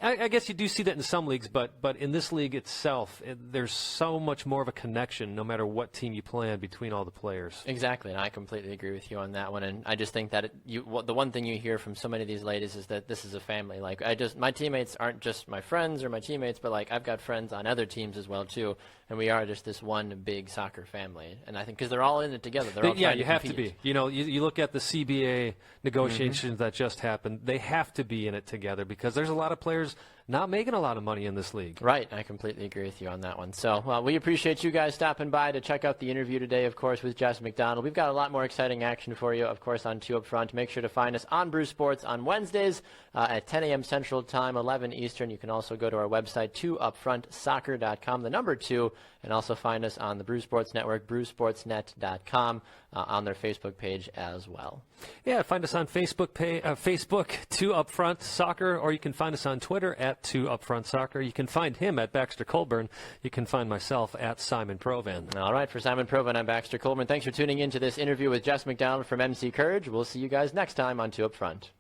Speaker 3: I guess you do see that in some leagues, but in this league itself, there's so much more of a connection no matter what team you play on between all the players.
Speaker 2: Exactly, and I completely agree with you on that one. And I just think that the one thing you hear from so many of these ladies is that this is a family. Like, my teammates aren't just my friends or my teammates, but like I've got friends on other teams as well too, and we are just this one big soccer family. And I think because they're all in it together, they're all trying to
Speaker 3: have
Speaker 2: compete.
Speaker 3: to be. You look at the CBA negotiations that just happened; they have to be in it together, because there's a lot of players not making a lot of money in this league.
Speaker 2: Right. I completely agree with you on that one. So we appreciate you guys stopping by to check out the interview today, of course, with Jess McDonald. We've got a lot more exciting action for you, of course, on 2 Up Front. Make sure to find us on Brew Sports on Wednesdays at 10 a.m. Central Time, 11 Eastern. You can also go to our website, 2upfrontsoccer.com, the number 2, and also find us on the Brew Sports Network, brewsportsnet.com, on their Facebook page as well.
Speaker 3: Yeah, find us on Facebook, 2 Up Front Soccer, or you can find us on Twitter at 2 Up Front Soccer. You can find him at Baxter Colburn. You can find myself at Simon Provan.
Speaker 2: All right, for Simon Provan, I'm Baxter Colburn. Thanks for tuning in to this interview with Jess McDonald from MC Courage. We'll see you guys next time on 2 Up Front.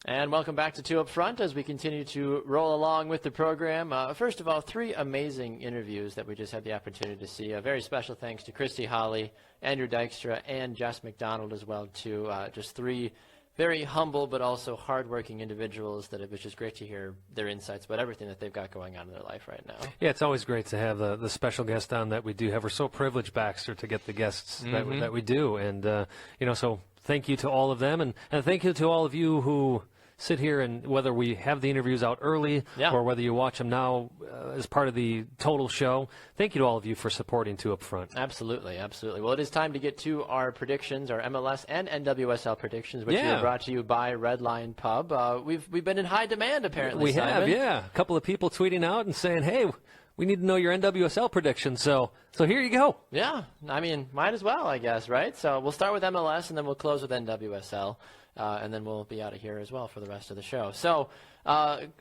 Speaker 2: And welcome back to 2 Up Front as we continue to roll along with the program. First of all, 3 amazing interviews that we just had the opportunity to see. A very special thanks to Christy Holly, Andrew Dykstra, and Jess McDonald as well, too. Just 3 very humble but also hardworking individuals that it was just great to hear their insights about everything that they've got going on in their life right now.
Speaker 3: Yeah, it's always great to have the special guest on that we do have. We're so privileged, Baxter, to get the guests that we do. And, so thank you to all of them. And thank you to all of you who sit here, and whether we have the interviews out early or whether you watch them now as part of the total show, thank you to all of you for supporting 2 Up Front.
Speaker 2: Absolutely, absolutely. Well, it is time to get to our predictions, our MLS and NWSL predictions, which are brought to you by Red Line Pub. We've been in high demand, apparently,
Speaker 3: We
Speaker 2: Simon.
Speaker 3: have, yeah. A couple of people tweeting out and saying, hey, we need to know your NWSL predictions, so here you go.
Speaker 2: Yeah, I mean, might as well, I guess, right? So we'll start with MLS, and then we'll close with NWSL. And then we'll be out of here as well for the rest of the show. So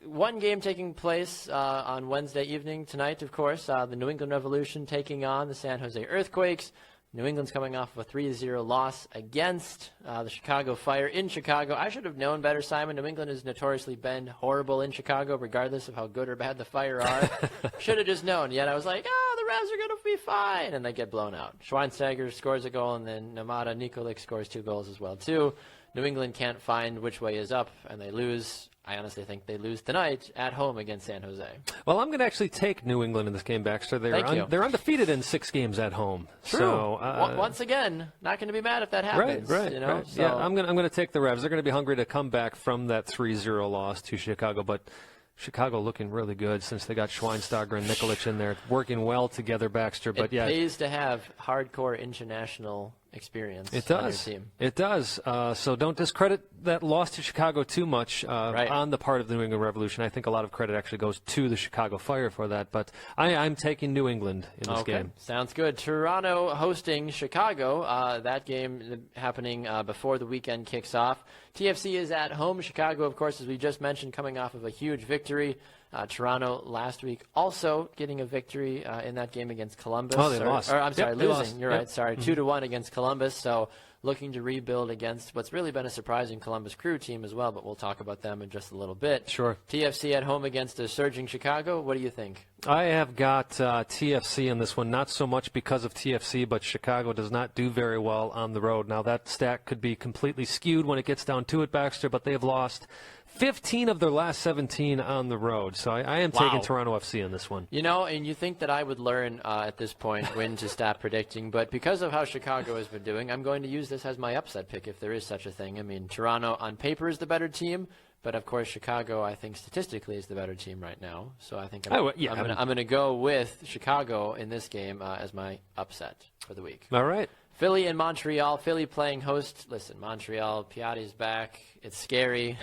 Speaker 2: one game taking place on Wednesday evening tonight, of course, the New England Revolution taking on the San Jose Earthquakes. New England's coming off of a 3-0 loss against the Chicago Fire in Chicago. I should have known better, Simon. New England has notoriously been horrible in Chicago, regardless of how good or bad the Fire are. Should have just known. Yet I was like, the Revs are going to be fine. And they get blown out. Schweinsteiger scores a goal, and then Nemanja Nikolic scores 2 goals as well, too. New England can't find which way is up, and they lose. I honestly think they lose tonight at home against San Jose.
Speaker 3: Well, I'm going to actually take New England in this game, Baxter. They're undefeated in 6 games at home.
Speaker 2: True. So, once again, not going to be mad if that happens.
Speaker 3: Right.
Speaker 2: So.
Speaker 3: Yeah, I'm going to take the Revs. They're going to be hungry to come back from that 3-0 loss to Chicago, but Chicago looking really good since they got Schweinsteiger and Nikolic in there, working well together, Baxter. But
Speaker 2: it pays to have hardcore international experience on your team.
Speaker 3: It does. So don't discredit that loss to Chicago too much on the part of the New England Revolution. I think a lot of credit actually goes to the Chicago Fire for that. But I'm taking New England in this game.
Speaker 2: Sounds good. Toronto hosting Chicago. That game happening before the weekend kicks off. TFC is at home. Chicago, of course, as we just mentioned, coming off of a huge victory. Toronto last week also getting a victory in that game against Columbus.
Speaker 3: Oh, they lost.
Speaker 2: I'm sorry, losing.
Speaker 3: Lost.
Speaker 2: You're right. Sorry, 2-1 against Columbus. So looking to rebuild against what's really been a surprising Columbus Crew team as well, but we'll talk about them in just a little bit.
Speaker 3: Sure.
Speaker 2: TFC at home against a surging Chicago. What do you think?
Speaker 3: I have got TFC in this one, not so much because of TFC, but Chicago does not do very well on the road. Now, that stat could be completely skewed when it gets down to it, Baxter, but they have lost 15 of their last 17 on the road. So I am taking Toronto FC in this one.
Speaker 2: And you think that I would learn at this point when to stop predicting, but because of how Chicago has been doing, I'm going to use this as my upset pick if there is such a thing. I mean, Toronto on paper is the better team, but of course Chicago, I think statistically, is the better team right now. So I think I'm going to go with Chicago in this game as my upset for the week.
Speaker 3: All right.
Speaker 2: Philly and Montreal. Philly playing host. Listen, Montreal, Piatti's back. It's scary.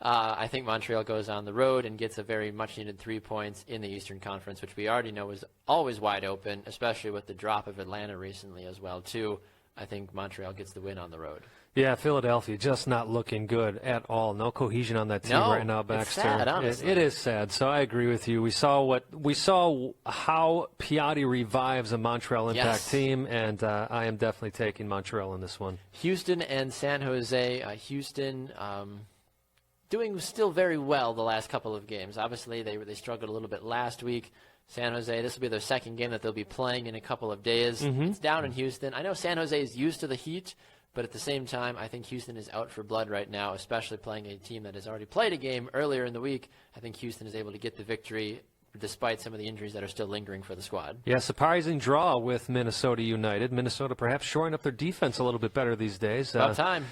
Speaker 2: I think Montreal goes on the road and gets a very much-needed 3 points in the Eastern Conference, which we already know is always wide open, especially with the drop of Atlanta recently as well, too. I think Montreal gets the win on the road.
Speaker 3: Yeah, Philadelphia just not looking good at all. No cohesion on that team right now, Baxter.
Speaker 2: It's sad, honestly.
Speaker 3: It is sad. So I agree with you. We saw how Piatti revives a Montreal Impact team, and I am definitely taking Montreal in this one.
Speaker 2: Houston and San Jose. Houston doing still very well the last couple of games. Obviously, they struggled a little bit last week. San Jose, this will be their second game that they'll be playing in a couple of days. It's down in Houston. I know San Jose is used to the heat, but at the same time, I think Houston is out for blood right now, especially playing a team that has already played a game earlier in the week. I think Houston is able to get the victory despite some of the injuries that are still lingering for the squad.
Speaker 3: Yeah, surprising draw with Minnesota United. Minnesota perhaps shoring up their defense a little bit better these days.
Speaker 2: About time.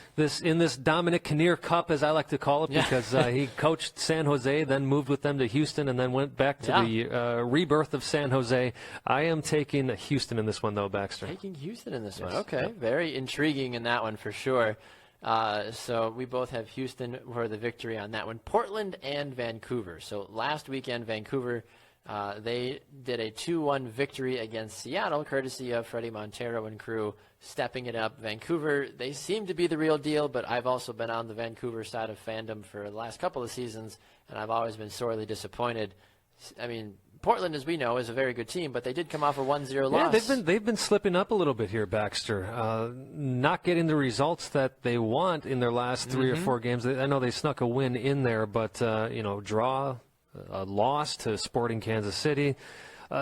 Speaker 3: In this Dominic Kinnear Cup, as I like to call it, because he coached San Jose, then moved with them to Houston, and then went back to the rebirth of San Jose. I am taking Houston in this one, though, Baxter.
Speaker 2: Taking Houston in this one. Okay, very intriguing in that one for sure. So we both have Houston for the victory on that one. Portland and Vancouver. So last weekend, Vancouver, they did a 2-1 victory against Seattle, courtesy of Freddie Montero and crew stepping it up. Vancouver, they seem to be the real deal, but I've also been on the Vancouver side of fandom for the last couple of seasons, and I've always been sorely disappointed. I mean, Portland, as we know, is a very good team, but they did come off a 1-0 loss.
Speaker 3: Yeah, they've been slipping up a little bit here, Baxter. Not getting the results that they want in their last 3 or 4 games. I know they snuck a win in there, but draw, a loss to Sporting Kansas City.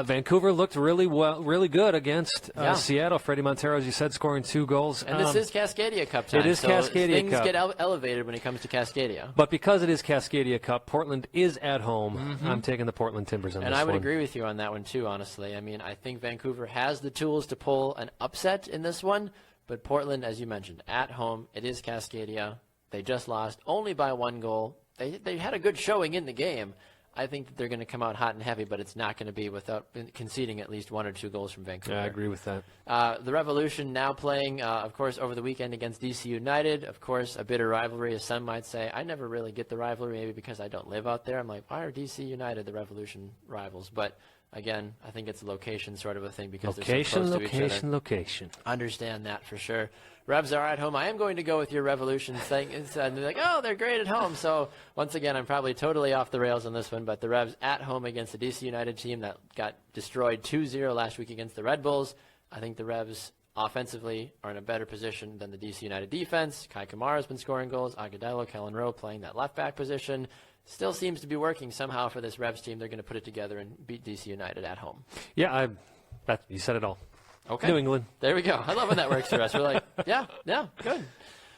Speaker 3: Vancouver looked really good against Seattle. Freddie Montero, as you said, scoring 2 goals.
Speaker 2: And this is Cascadia Cup time.
Speaker 3: It is
Speaker 2: so
Speaker 3: Cascadia
Speaker 2: things
Speaker 3: Cup.
Speaker 2: get elevated when it comes to Cascadia.
Speaker 3: But because it is Cascadia Cup, Portland is at home. I'm taking the Portland Timbers on this one.
Speaker 2: And I would agree with you on that one, too, honestly. I mean, I think Vancouver has the tools to pull an upset in this one. But Portland, as you mentioned, at home, it is Cascadia. They just lost only by 1 goal. They had a good showing in the game. I think that they're going to come out hot and heavy, but it's not going to be without conceding at least 1 or 2 goals from Vancouver.
Speaker 3: Yeah, I agree with that.
Speaker 2: The Revolution now playing, of course, over the weekend against DC United. Of course, a bitter rivalry, as some might say. I never really get the rivalry, maybe because I don't live out there. I'm like, why are DC United the Revolution rivals? But again, I think it's a location sort of a thing because they're so close to each other.
Speaker 3: Location.
Speaker 2: Understand that for sure. Revs are at home. I am going to go with your Revolution thing. And they're like, oh, they're great at home. So once again, I'm probably totally off the rails on this one. But the Revs at home against the DC United team that got destroyed 2-0 last week against the Red Bulls. I think the Revs offensively are in a better position than the DC United defense. Kai Kamara has been scoring goals. Agudelo, Kellen Rowe playing that left back position. Still seems to be working somehow for this Revs team. They're going to put it together and beat DC United at home.
Speaker 3: Yeah, you said it all.
Speaker 2: Okay.
Speaker 3: New England.
Speaker 2: There we go. I love when that works for us. We're like, yeah, good.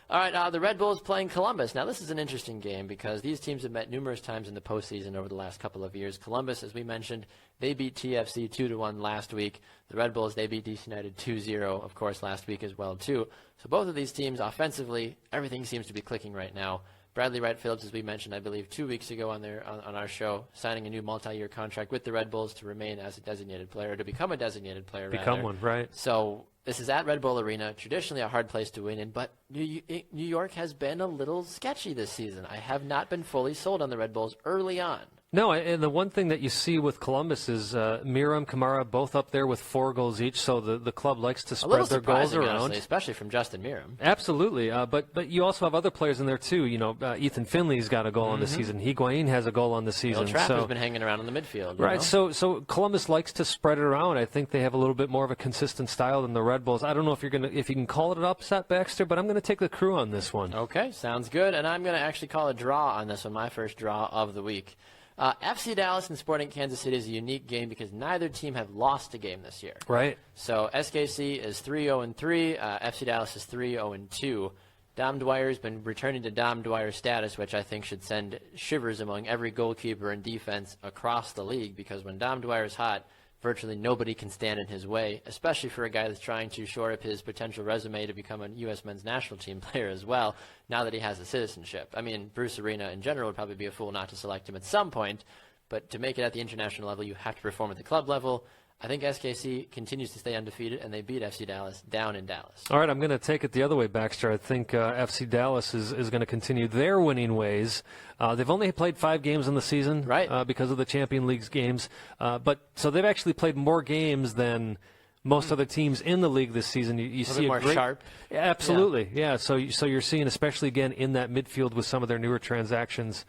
Speaker 2: All right, the Red Bulls playing Columbus. Now, this is an interesting game because these teams have met numerous times in the postseason over the last couple of years. Columbus, as we mentioned, they beat TFC 2-1 last week. The Red Bulls, they beat DC United 2-0, of course, last week as well, too. So both of these teams, offensively, everything seems to be clicking right now. Bradley Wright Phillips, as we mentioned, I believe 2 weeks ago on our show, signing a new multi-year contract with the Red Bulls to remain as a designated player, to become a designated player.
Speaker 3: Become one, right.
Speaker 2: So this is at Red Bull Arena, traditionally a hard place to win in, but New York has been a little sketchy this season. I have not been fully sold on the Red Bulls early on.
Speaker 3: No, and the one thing that you see with Columbus is Miram, Kamara, both up there with 4 goals each, so the club likes to spread their goals around.
Speaker 2: Honestly, especially from Justin Miram.
Speaker 3: Absolutely, but you also have other players in there, too. You know, Ethan Finley's got a goal on the season. Higuain has a goal on the season.
Speaker 2: Trapp has been hanging around in the midfield.
Speaker 3: Right, so Columbus likes to spread it around. I think they have a little bit more of a consistent style than the Red Bulls. I don't know if you can call it an upset, Baxter, but I'm going to take the Crew on this one.
Speaker 2: Okay, sounds good, and I'm going to actually call a draw on this one, my first draw of the week. FC Dallas and Sporting Kansas City is a unique game because neither team have lost a game this year.
Speaker 3: Right.
Speaker 2: So SKC is 3-0-3. FC Dallas is 3-0-2. Dom Dwyer's been returning to Dom Dwyer status, which I think should send shivers among every goalkeeper and defense across the league because when Dom Dwyer is hot, virtually nobody can stand in his way, especially for a guy that's trying to shore up his potential resume to become a U.S. men's national team player as well, now that he has a citizenship. I mean, Bruce Arena in general would probably be a fool not to select him at some point, but to make it at the international level, you have to perform at the club level. I think SKC continues to stay undefeated, and they beat FC Dallas down in Dallas.
Speaker 3: All right, I'm going to take it the other way, Baxter. I think FC Dallas is going to continue their winning ways. They've only played 5 games in the season
Speaker 2: right.
Speaker 3: Because of the Champions League games. So they've actually played more games than most other teams in the league this season. You see
Speaker 2: more sharp.
Speaker 3: Yeah, absolutely, yeah. So you're seeing, especially again in that midfield with some of their newer transactions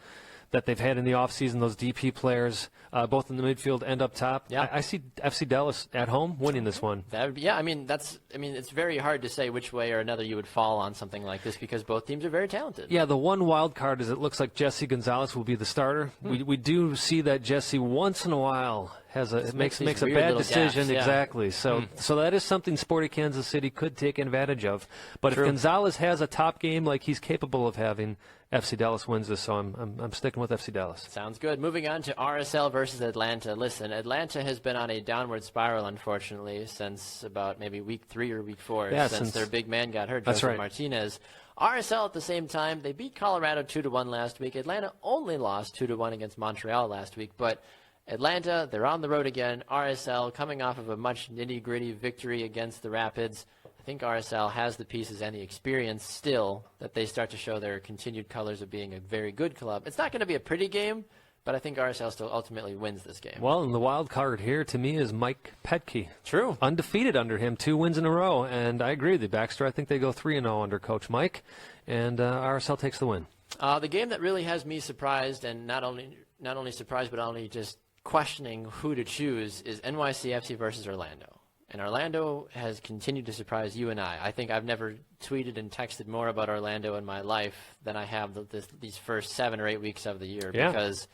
Speaker 3: that they've had in the offseason, those DP players, both in the midfield and up top.
Speaker 2: Yeah.
Speaker 3: I see FC Dallas at home winning this one.
Speaker 2: That would be, I mean, it's very hard to say which way or another you would fall on something like this because both teams are very talented.
Speaker 3: Yeah, the one wild card is it looks like Jesse Gonzalez will be the starter. We do see that Jesse once in a while makes a
Speaker 2: weird
Speaker 3: bad
Speaker 2: little
Speaker 3: decision.
Speaker 2: gaffes, yeah.
Speaker 3: Exactly. So that is something Sporty Kansas City could take advantage of. But
Speaker 2: True.
Speaker 3: if Gonzalez has a top game like he's capable of having, FC Dallas wins this. So I'm sticking with FC Dallas.
Speaker 2: Sounds good. Moving on to RSL versus Atlanta. Listen, Atlanta has been on a downward spiral, unfortunately, since about maybe week 3 or week 4, since their big man got hurt, Joseph Martinez. RSL at the same time, they beat Colorado 2-1 last week. Atlanta only lost 2-1 against Montreal last week, but Atlanta, they're on the road again. RSL coming off of a much nitty-gritty victory against the Rapids. I think RSL has the pieces and the experience still that they start to show their continued colors of being a very good club. It's not going to be a pretty game, but I think RSL still ultimately wins this game.
Speaker 3: Well, and the wild card here to me is Mike Petke.
Speaker 2: True.
Speaker 3: Undefeated under him, 2 wins in a row. And I agree with you, Baxter. I think they go 3-0 under Coach Mike. And RSL takes the win.
Speaker 2: The game that really has me surprised, and not only surprised, but only just questioning who to choose, is NYCFC versus Orlando. And Orlando has continued to surprise you and I. I think I've never tweeted and texted more about Orlando in my life than I have these first 7 or 8 weeks of the year.
Speaker 3: Yeah.
Speaker 2: Because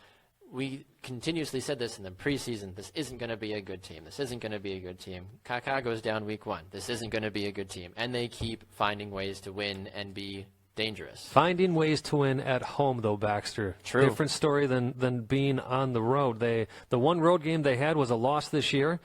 Speaker 2: we continuously said this in the preseason. This isn't going to be a good team. This isn't going to be a good team. Kaká goes down week 1. This isn't going to be a good team. And they keep finding ways to win and be dangerous.
Speaker 3: Finding ways to win at home, though, Baxter.
Speaker 2: True.
Speaker 3: Different story than being on the road. The one road game they had was a loss this year,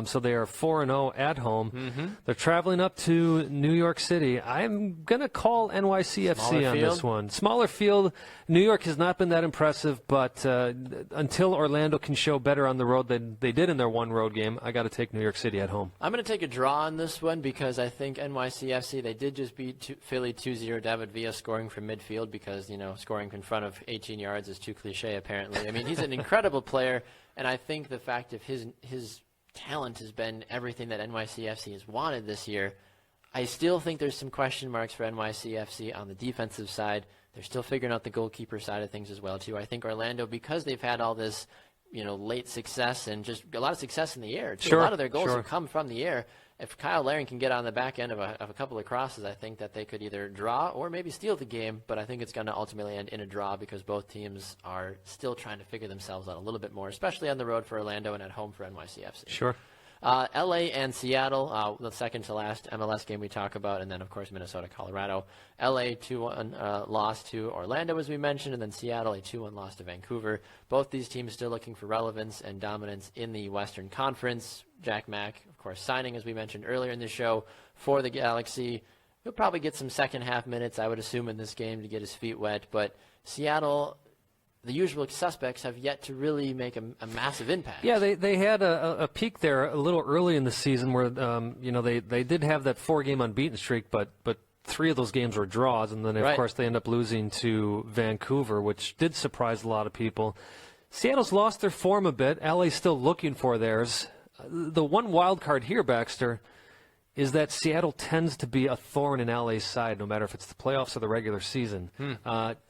Speaker 3: so they are 4-0 at home. Mm-hmm. They're traveling up to New York City. I'm going to call NYCFC on this one. Smaller field. New York has not been that impressive, but until Orlando can show better on the road than they did in their one road game, I got to take New York City at home.
Speaker 2: I'm going to take a draw on this one because I think NYCFC, they did just beat Philly 2-0. David Villa scoring from midfield because, scoring in front of 18 yards is too cliche, apparently. I mean, he's an incredible player, and I think the fact of his talent has been everything that NYCFC has wanted this year. I still think there's some question marks for NYCFC on the defensive side. They're still figuring out the goalkeeper side of things as well, too. I think Orlando, because they've had all this, late success and just a lot of success in the air, too.
Speaker 3: Sure,
Speaker 2: a lot of their goals
Speaker 3: sure.
Speaker 2: have come from the air. If Kyle Laring can get on the back end of a couple of crosses, I think that they could either draw or maybe steal the game, but I think it's going to ultimately end in a draw because both teams are still trying to figure themselves out a little bit more, especially on the road for Orlando and at home for NYCFC.
Speaker 3: Sure.
Speaker 2: LA and Seattle, the second to last MLS game we talk about, and then, of course, Minnesota, Colorado. LA 2-1 loss to Orlando, as we mentioned, and then Seattle a 2-1 loss to Vancouver. Both these teams still looking for relevance and dominance in the Western Conference. Jack Mack, of course, signing, as we mentioned earlier in the show, for the Galaxy. He'll probably get some second-half minutes, I would assume, in this game to get his feet wet, but Seattle, the usual suspects, have yet to really make a massive impact.
Speaker 3: Yeah, they had a peak there a little early in the season where they did have that 4-game unbeaten streak, but 3 of those games were draws, and then of course they end up losing to Vancouver, which did surprise a lot of people. Seattle's lost their form a bit. LA's still looking for theirs. The one wild card here, Baxter, is that Seattle tends to be a thorn in LA's side, no matter if it's the playoffs or the regular season.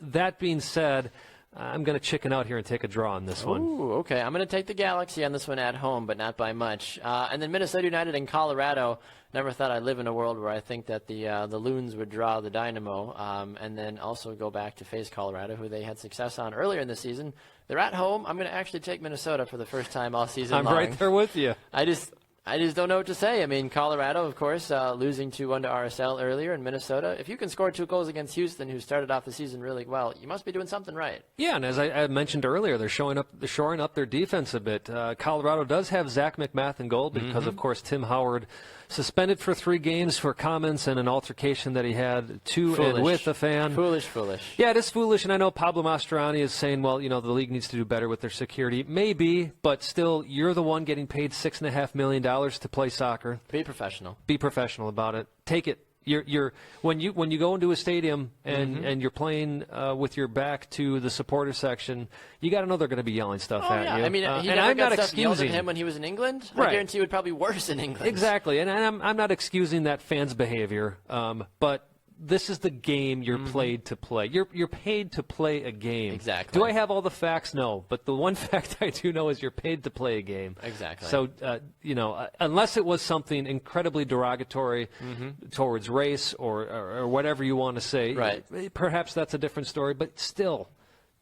Speaker 3: That being said, I'm going to chicken out here and take a draw on this one.
Speaker 2: Ooh, okay. I'm going to take the Galaxy on this one at home, but not by much. And then Minnesota United and Colorado. Never thought I'd live in a world where I think that the Loons would draw the Dynamo, and then also go back to face Colorado, who they had success on earlier in the season. They're at home. I'm going to actually take Minnesota for the first time all season long.
Speaker 3: I'm right there with you.
Speaker 2: I just don't know what to say. I mean, Colorado, of course, losing 2-1 to RSL earlier, in Minnesota. If you can score 2 goals against Houston, who started off the season really well, you must be doing something right.
Speaker 3: Yeah, and as I mentioned earlier, they're shoring up their defense a bit. Colorado does have Zach McMath in goal because, of course, Tim Howard suspended for 3 games for comments and an altercation that he had and with a fan.
Speaker 2: Foolish.
Speaker 3: Yeah, it is foolish, and I know Pablo Mastroeni is saying, well, the league needs to do better with their security. Maybe, but still, you're the one getting paid $6.5 million to play soccer.
Speaker 2: Be professional.
Speaker 3: Be professional about it. Take it. You're when you go into a stadium and you're playing with your back to the supporter section, you got to know they're going to be yelling stuff at you.
Speaker 2: I mean, he never got stuff yelled at him when he was in England.
Speaker 3: Right.
Speaker 2: I guarantee it would probably worse in England.
Speaker 3: Exactly, and I'm not excusing that fans' behavior, but this is the game you're played to play. You're paid to play a game.
Speaker 2: Exactly.
Speaker 3: Do I have all the facts? No, but the one fact I do know is you're paid to play a game.
Speaker 2: Exactly.
Speaker 3: So, unless it was something incredibly derogatory towards race or whatever you want to say,
Speaker 2: right.
Speaker 3: Perhaps that's a different story. But still,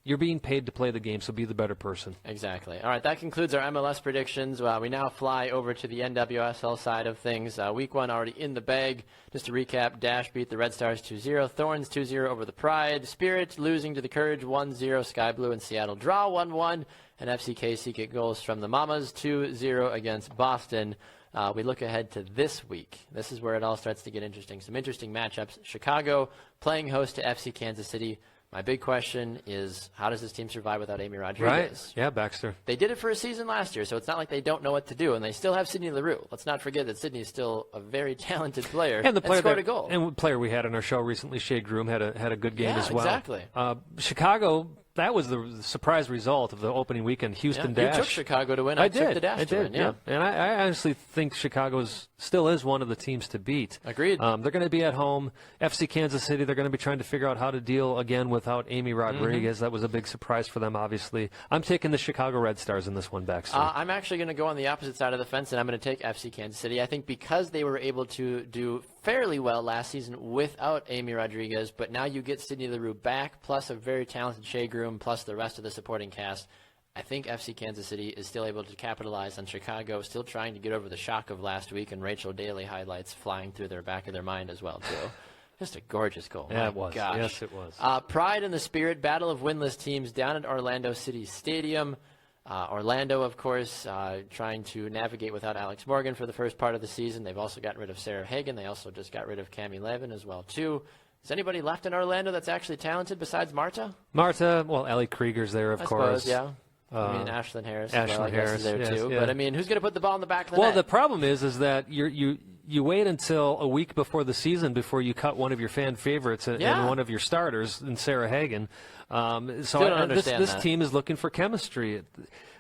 Speaker 3: you're being paid to play the game, so be the better person.
Speaker 2: Exactly. All right, that concludes our MLS predictions. We now fly over to the NWSL side of things. Week 1 already in the bag. Just to recap, Dash beat the Red Stars 2-0, Thorns 2-0 over the Pride, Spirit losing to the Courage 1-0, Sky Blue and Seattle draw 1-1, and FCKC get goals from the Mamas 2-0 against Boston. We look ahead to this week. This is where it all starts to get interesting. Some interesting matchups. Chicago playing host to FC Kansas City. My big question is, how does this team survive without Amy Rodriguez?
Speaker 3: Right. Yeah, Baxter.
Speaker 2: They did it for a season last year, so it's not like they don't know what to do, and they still have Sydney Leroux. Let's not forget that Sydney is still a very talented player
Speaker 3: and the player
Speaker 2: scored a goal.
Speaker 3: And the player we had on our show recently, Shea Groom, had a good game as well.
Speaker 2: Exactly.
Speaker 3: Chicago, that was the surprise result of the opening weekend. Houston Dash.
Speaker 2: You took Chicago to win. I took the Dash to win. Yeah.
Speaker 3: And I honestly think Chicago still is one of the teams to beat.
Speaker 2: Agreed.
Speaker 3: They're going to be at home. FC Kansas City, they're going to be trying to figure out how to deal again without Amy Rodriguez. That was a big surprise for them, obviously. I'm taking the Chicago Red Stars in this one, Baxter.
Speaker 2: I'm actually going to go on the opposite side of the fence, and I'm going to take FC Kansas City. I think because they were able to do fairly well last season without Amy Rodriguez, but now you get Sydney Leroux back, plus a very talented Shea Groom, plus the rest of the supporting cast. I think FC Kansas City is still able to capitalize on Chicago, still trying to get over the shock of last week and Rachel Daly highlights flying through their back of their mind as well, too. Just a gorgeous goal.
Speaker 3: Yeah,
Speaker 2: My
Speaker 3: it was.
Speaker 2: gosh.
Speaker 3: Yes, it was.
Speaker 2: Pride and the Spirit, battle of winless teams down at Orlando City Stadium. Orlando, of course, trying to navigate without Alex Morgan for the first part of the season. They've also gotten rid of Sarah Hagan. They also just got rid of Cami Levin as well, too. Is anybody left in Orlando that's actually talented besides Marta?
Speaker 3: Marta, well, Ellie Krieger's there, of course.
Speaker 2: Suppose, yeah. I mean, Ashlyn Harris.
Speaker 3: Ashlyn Harris
Speaker 2: is there too.
Speaker 3: Yeah.
Speaker 2: But I mean, who's going to put the ball in the back of the net?
Speaker 3: Well, the problem is that you wait until a week before the season before you cut one of your fan favorites and one of your starters, in Sarah Hagan. This team is looking for chemistry.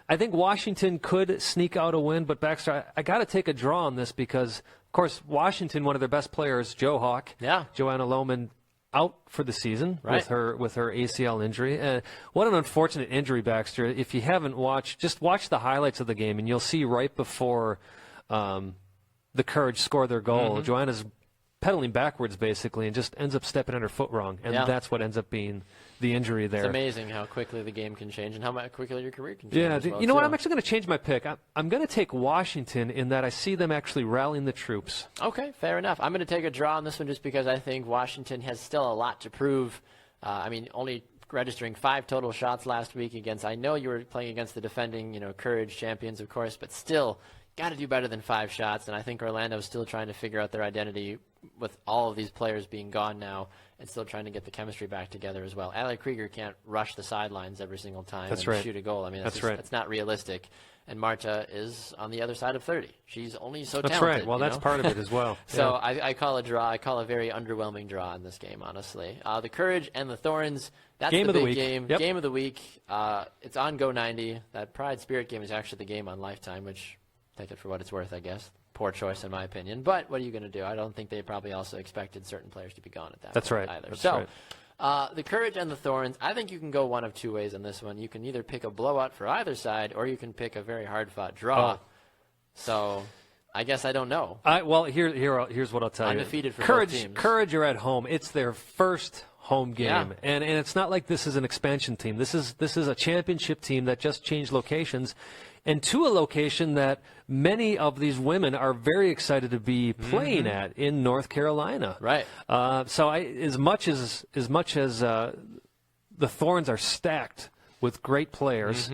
Speaker 3: I think Washington could sneak out a win, but Baxter, I got to take a draw on this because, of course, Washington, one of their best players, Johanna Lohman, out for the season with her ACL injury. What an unfortunate injury, Baxter. If you haven't watched, just watch the highlights of the game, and you'll see right before the Courage score their goal, Joanna's pedaling backwards, basically, and just ends up stepping on her foot wrong, and that's what ends up being the injury there.
Speaker 2: It's amazing how quickly the game can change and how quickly your career can change.
Speaker 3: Yeah,
Speaker 2: as well,
Speaker 3: you know what? I'm actually going to change my pick. I'm going to take Washington in that I see them actually rallying the troops.
Speaker 2: Okay, fair enough. I'm going to take a draw on this one just because I think Washington has still a lot to prove. Only registering 5 total shots last week against, I know you were playing against the defending, Courage champions, of course, but still got to do better than 5 shots, and I think Orlando's still trying to figure out their identity with all of these players being gone now and still trying to get the chemistry back together as well. Allie Krieger can't rush the sidelines every single time and shoot a goal. I mean, that's not realistic. And Marta is on the other side of 30. She's only so talented.
Speaker 3: That's right. Well, that's part of it as well.
Speaker 2: So I call a draw. I call a very underwhelming draw in this game, honestly. The Courage and the Thorns, that's the big game.
Speaker 3: Yep.
Speaker 2: Game of the week. It's on Go90. That Pride Spirit game is actually the game on Lifetime, which take it for what it's worth, I guess. Poor choice in my opinion, but what are you going to do? I don't think they probably also expected certain players to be gone at that point either.
Speaker 3: That's right.
Speaker 2: The Courage and the Thorns, I think you can go one of 2 ways on this one. You can either pick a blowout for either side, or you can pick a very hard-fought draw. So I guess I don't know.
Speaker 3: Here's what I'll tell you.
Speaker 2: Undefeated for
Speaker 3: Courage,
Speaker 2: both teams.
Speaker 3: Courage are at home. It's their first home game, and it's not like this is an expansion team. This is a championship team that just changed locations, and to a location that many of these women are very excited to be playing at in North Carolina.
Speaker 2: Right.
Speaker 3: So as much as the Thorns are stacked with great players,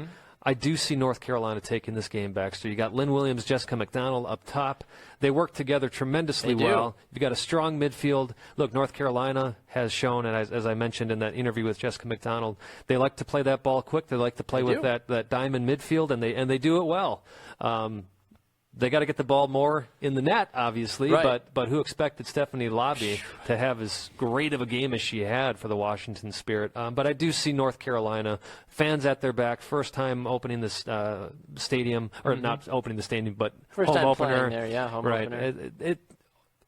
Speaker 3: I do see North Carolina taking this game, Baxter. You got Lynn Williams, Jessica McDonald up top. They work together tremendously well. You've got a strong midfield. Look, North Carolina has shown, and as I mentioned in that interview with Jessica McDonald, they like to play that ball quick. They like to play with that diamond midfield, and they do it well. They got to get the ball more in the net, obviously, but who expected Stephanie Lobby to have as great of a game as she had for the Washington Spirit? But I do see North Carolina, fans at their back, first time opening this stadium, or not opening the stadium, but
Speaker 2: first
Speaker 3: home
Speaker 2: time
Speaker 3: opener.
Speaker 2: Playing there, home opener.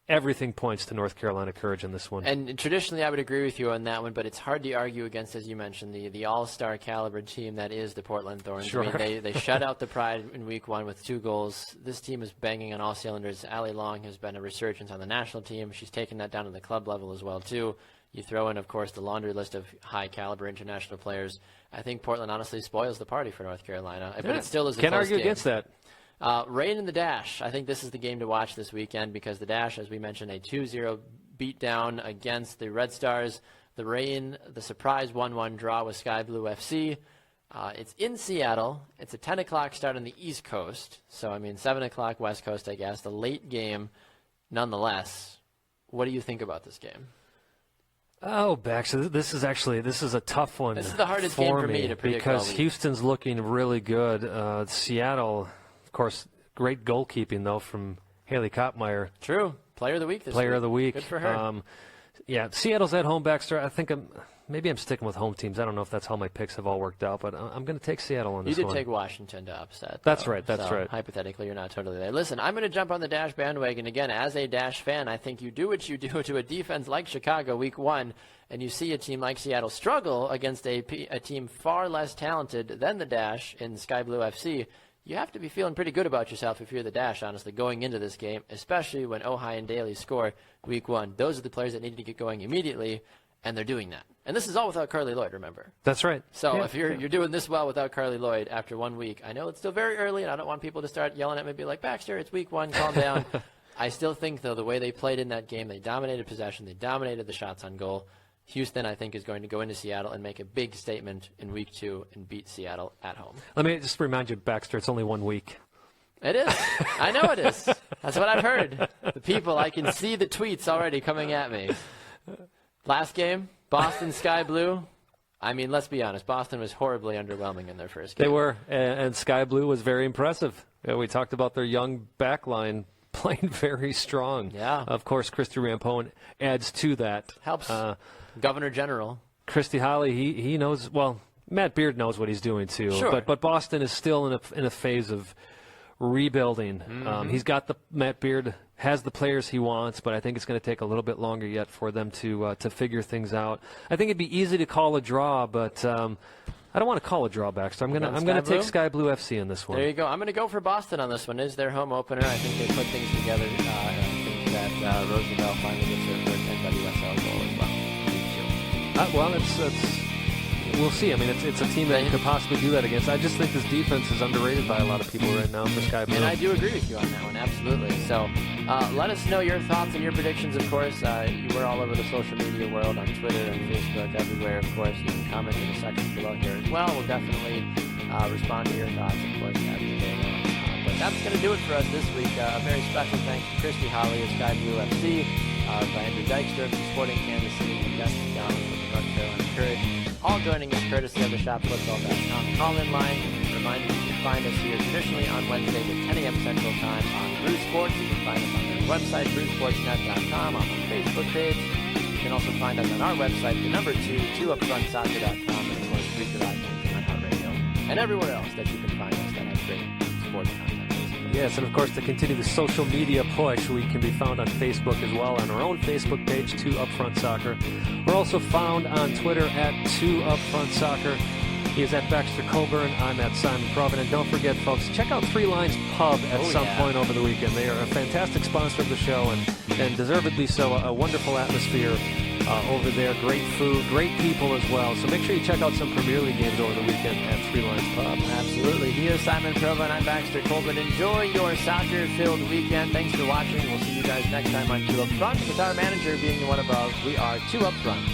Speaker 3: Everything points to North Carolina Courage in this one.
Speaker 2: And traditionally, I would agree with you on that one, but it's hard to argue against, as you mentioned, the all-star caliber team that is the Portland Thorns.
Speaker 3: Sure.
Speaker 2: I mean, they shut out the Pride in Week 1 with 2 goals. This team is banging on all cylinders. Allie Long has been a resurgence on the national team. She's taken that down to the club level as well, too. You throw in, of course, the laundry list of high-caliber international players. I think Portland honestly spoils the party for North Carolina, but it still is a
Speaker 3: Can't
Speaker 2: close
Speaker 3: argue
Speaker 2: game.
Speaker 3: against that.
Speaker 2: Reign in the Dash. I think this is the game to watch this weekend because the Dash, as we mentioned, a 2-0 beatdown against the Red Stars. The Reign, the surprise 1-1 draw with Sky Blue FC. It's in Seattle. It's a 10 o'clock start on the East Coast. So, 7 o'clock West Coast, I guess. The late game, nonetheless. What do you think about this game?
Speaker 3: Oh, Baxter, this is a tough one.
Speaker 2: This is the hardest game for me to predict
Speaker 3: because
Speaker 2: all week.
Speaker 3: Houston's looking really good. Seattle, of course, great goalkeeping though from Haley Koppmeyer.
Speaker 2: True, Player of the Week.
Speaker 3: Player of the Week.
Speaker 2: Good for her.
Speaker 3: Yeah, Seattle's at home, Baxter. I think maybe I'm sticking with home teams. I don't know if that's how my picks have all worked out, but I'm going to take Seattle on this one.
Speaker 2: You did take Washington to upset.
Speaker 3: That's
Speaker 2: though,
Speaker 3: right. That's
Speaker 2: so
Speaker 3: right.
Speaker 2: Hypothetically, you're not totally there. Listen, I'm going to jump on the Dash bandwagon again. As a Dash fan, I think you do what you do to a defense like Chicago week 1, and you see a team like Seattle struggle against a team far less talented than the Dash in Sky Blue FC. You have to be feeling pretty good about yourself if you're the Dash, honestly, going into this game, especially when Ojai and Daly score week 1. Those are the players that need to get going immediately, and they're doing that. And this is all without Carly Lloyd, remember?
Speaker 3: That's right.
Speaker 2: So if you're doing this well without Carly Lloyd after 1 week, I know it's still very early, and I don't want people to start yelling at me and be like, Baxter, it's week 1, calm down. I still think, though, the way they played in that game, they dominated possession, they dominated the shots on goal. Houston, I think, is going to go into Seattle and make a big statement in week 2 and beat Seattle at home.
Speaker 3: Let me just remind you, Baxter, it's only 1 week.
Speaker 2: It is. I know it is. That's what I've heard. The people, I can see the tweets already coming at me. Last game, Boston Sky Blue. Let's be honest. Boston was horribly underwhelming in their first game.
Speaker 3: They were, and Sky Blue was very impressive. We talked about their young backline playing very strong.
Speaker 2: Yeah.
Speaker 3: Of course, Christy Rampone adds to that.
Speaker 2: Helps. Governor General.
Speaker 3: Christy Holly, he knows, well, Matt Beard knows what he's doing too.
Speaker 2: Sure.
Speaker 3: But Boston is still in a phase of rebuilding.
Speaker 2: Mm-hmm.
Speaker 3: He's got Matt Beard has the players he wants, but I think it's going to take a little bit longer yet for them to figure things out. I think it'd be easy to call a draw, but I don't want to call a draw, Baxter. I'm going to take Sky Blue FC in this one.
Speaker 2: There you go. I'm going to go for Boston on this one. It's their home opener. I think they put things together. And I think that Roosevelt finally gets her first NWSL goal as well.
Speaker 3: We'll see. It's a team that you could possibly do that against. I just think this defense is underrated by a lot of people right now for Sky Blue.
Speaker 2: And I do agree with you on that one, absolutely. So let us know your thoughts and your predictions, of course. We're all over the social media world, on Twitter and Facebook, everywhere, of course. You can comment in the section below here as well. We'll definitely respond to your thoughts, of course, as we go along. But that's going to do it for us this week. A very special thanks to Christy Holly of Sky Blue FC, by Andrew Dykstra from Sporting Kansas City, and Jessica McDonald from the North Carolina Courage. All joining us courtesy of the shopfootball.com call-in line. Reminder, you can find us here traditionally on Wednesdays at 10 a.m. Central Time on Brew Sports. You can find us on their website, brewsportsnet.com, on the Facebook page. You can also find us on our website, the number 2upfrontsoccer.com, and of course, Breaker iTunes and iHeartRadio, and everywhere else that you can find us that has great sports content.
Speaker 3: Yes, and of course, to continue the social media push, we can be found on Facebook as well, on our own Facebook page, 2 Upfront Soccer. We're also found on Twitter at 2 Upfront Soccer. He is at Baxter Coburn. I'm at Simon Proven. And don't forget, folks, check out Three Lines Pub at some point over the weekend. They are a fantastic sponsor of the show, and deservedly so. A wonderful atmosphere over there. Great food, great people as well. So make sure you check out some Premier League games over the weekend at Three Lines Pub.
Speaker 2: Absolutely. He is Simon Proven. I'm Baxter Coburn. Enjoy your soccer-filled weekend. Thanks for watching. We'll see you guys next time on 2 Up Front. With our manager being the one above, we are 2 Up Front.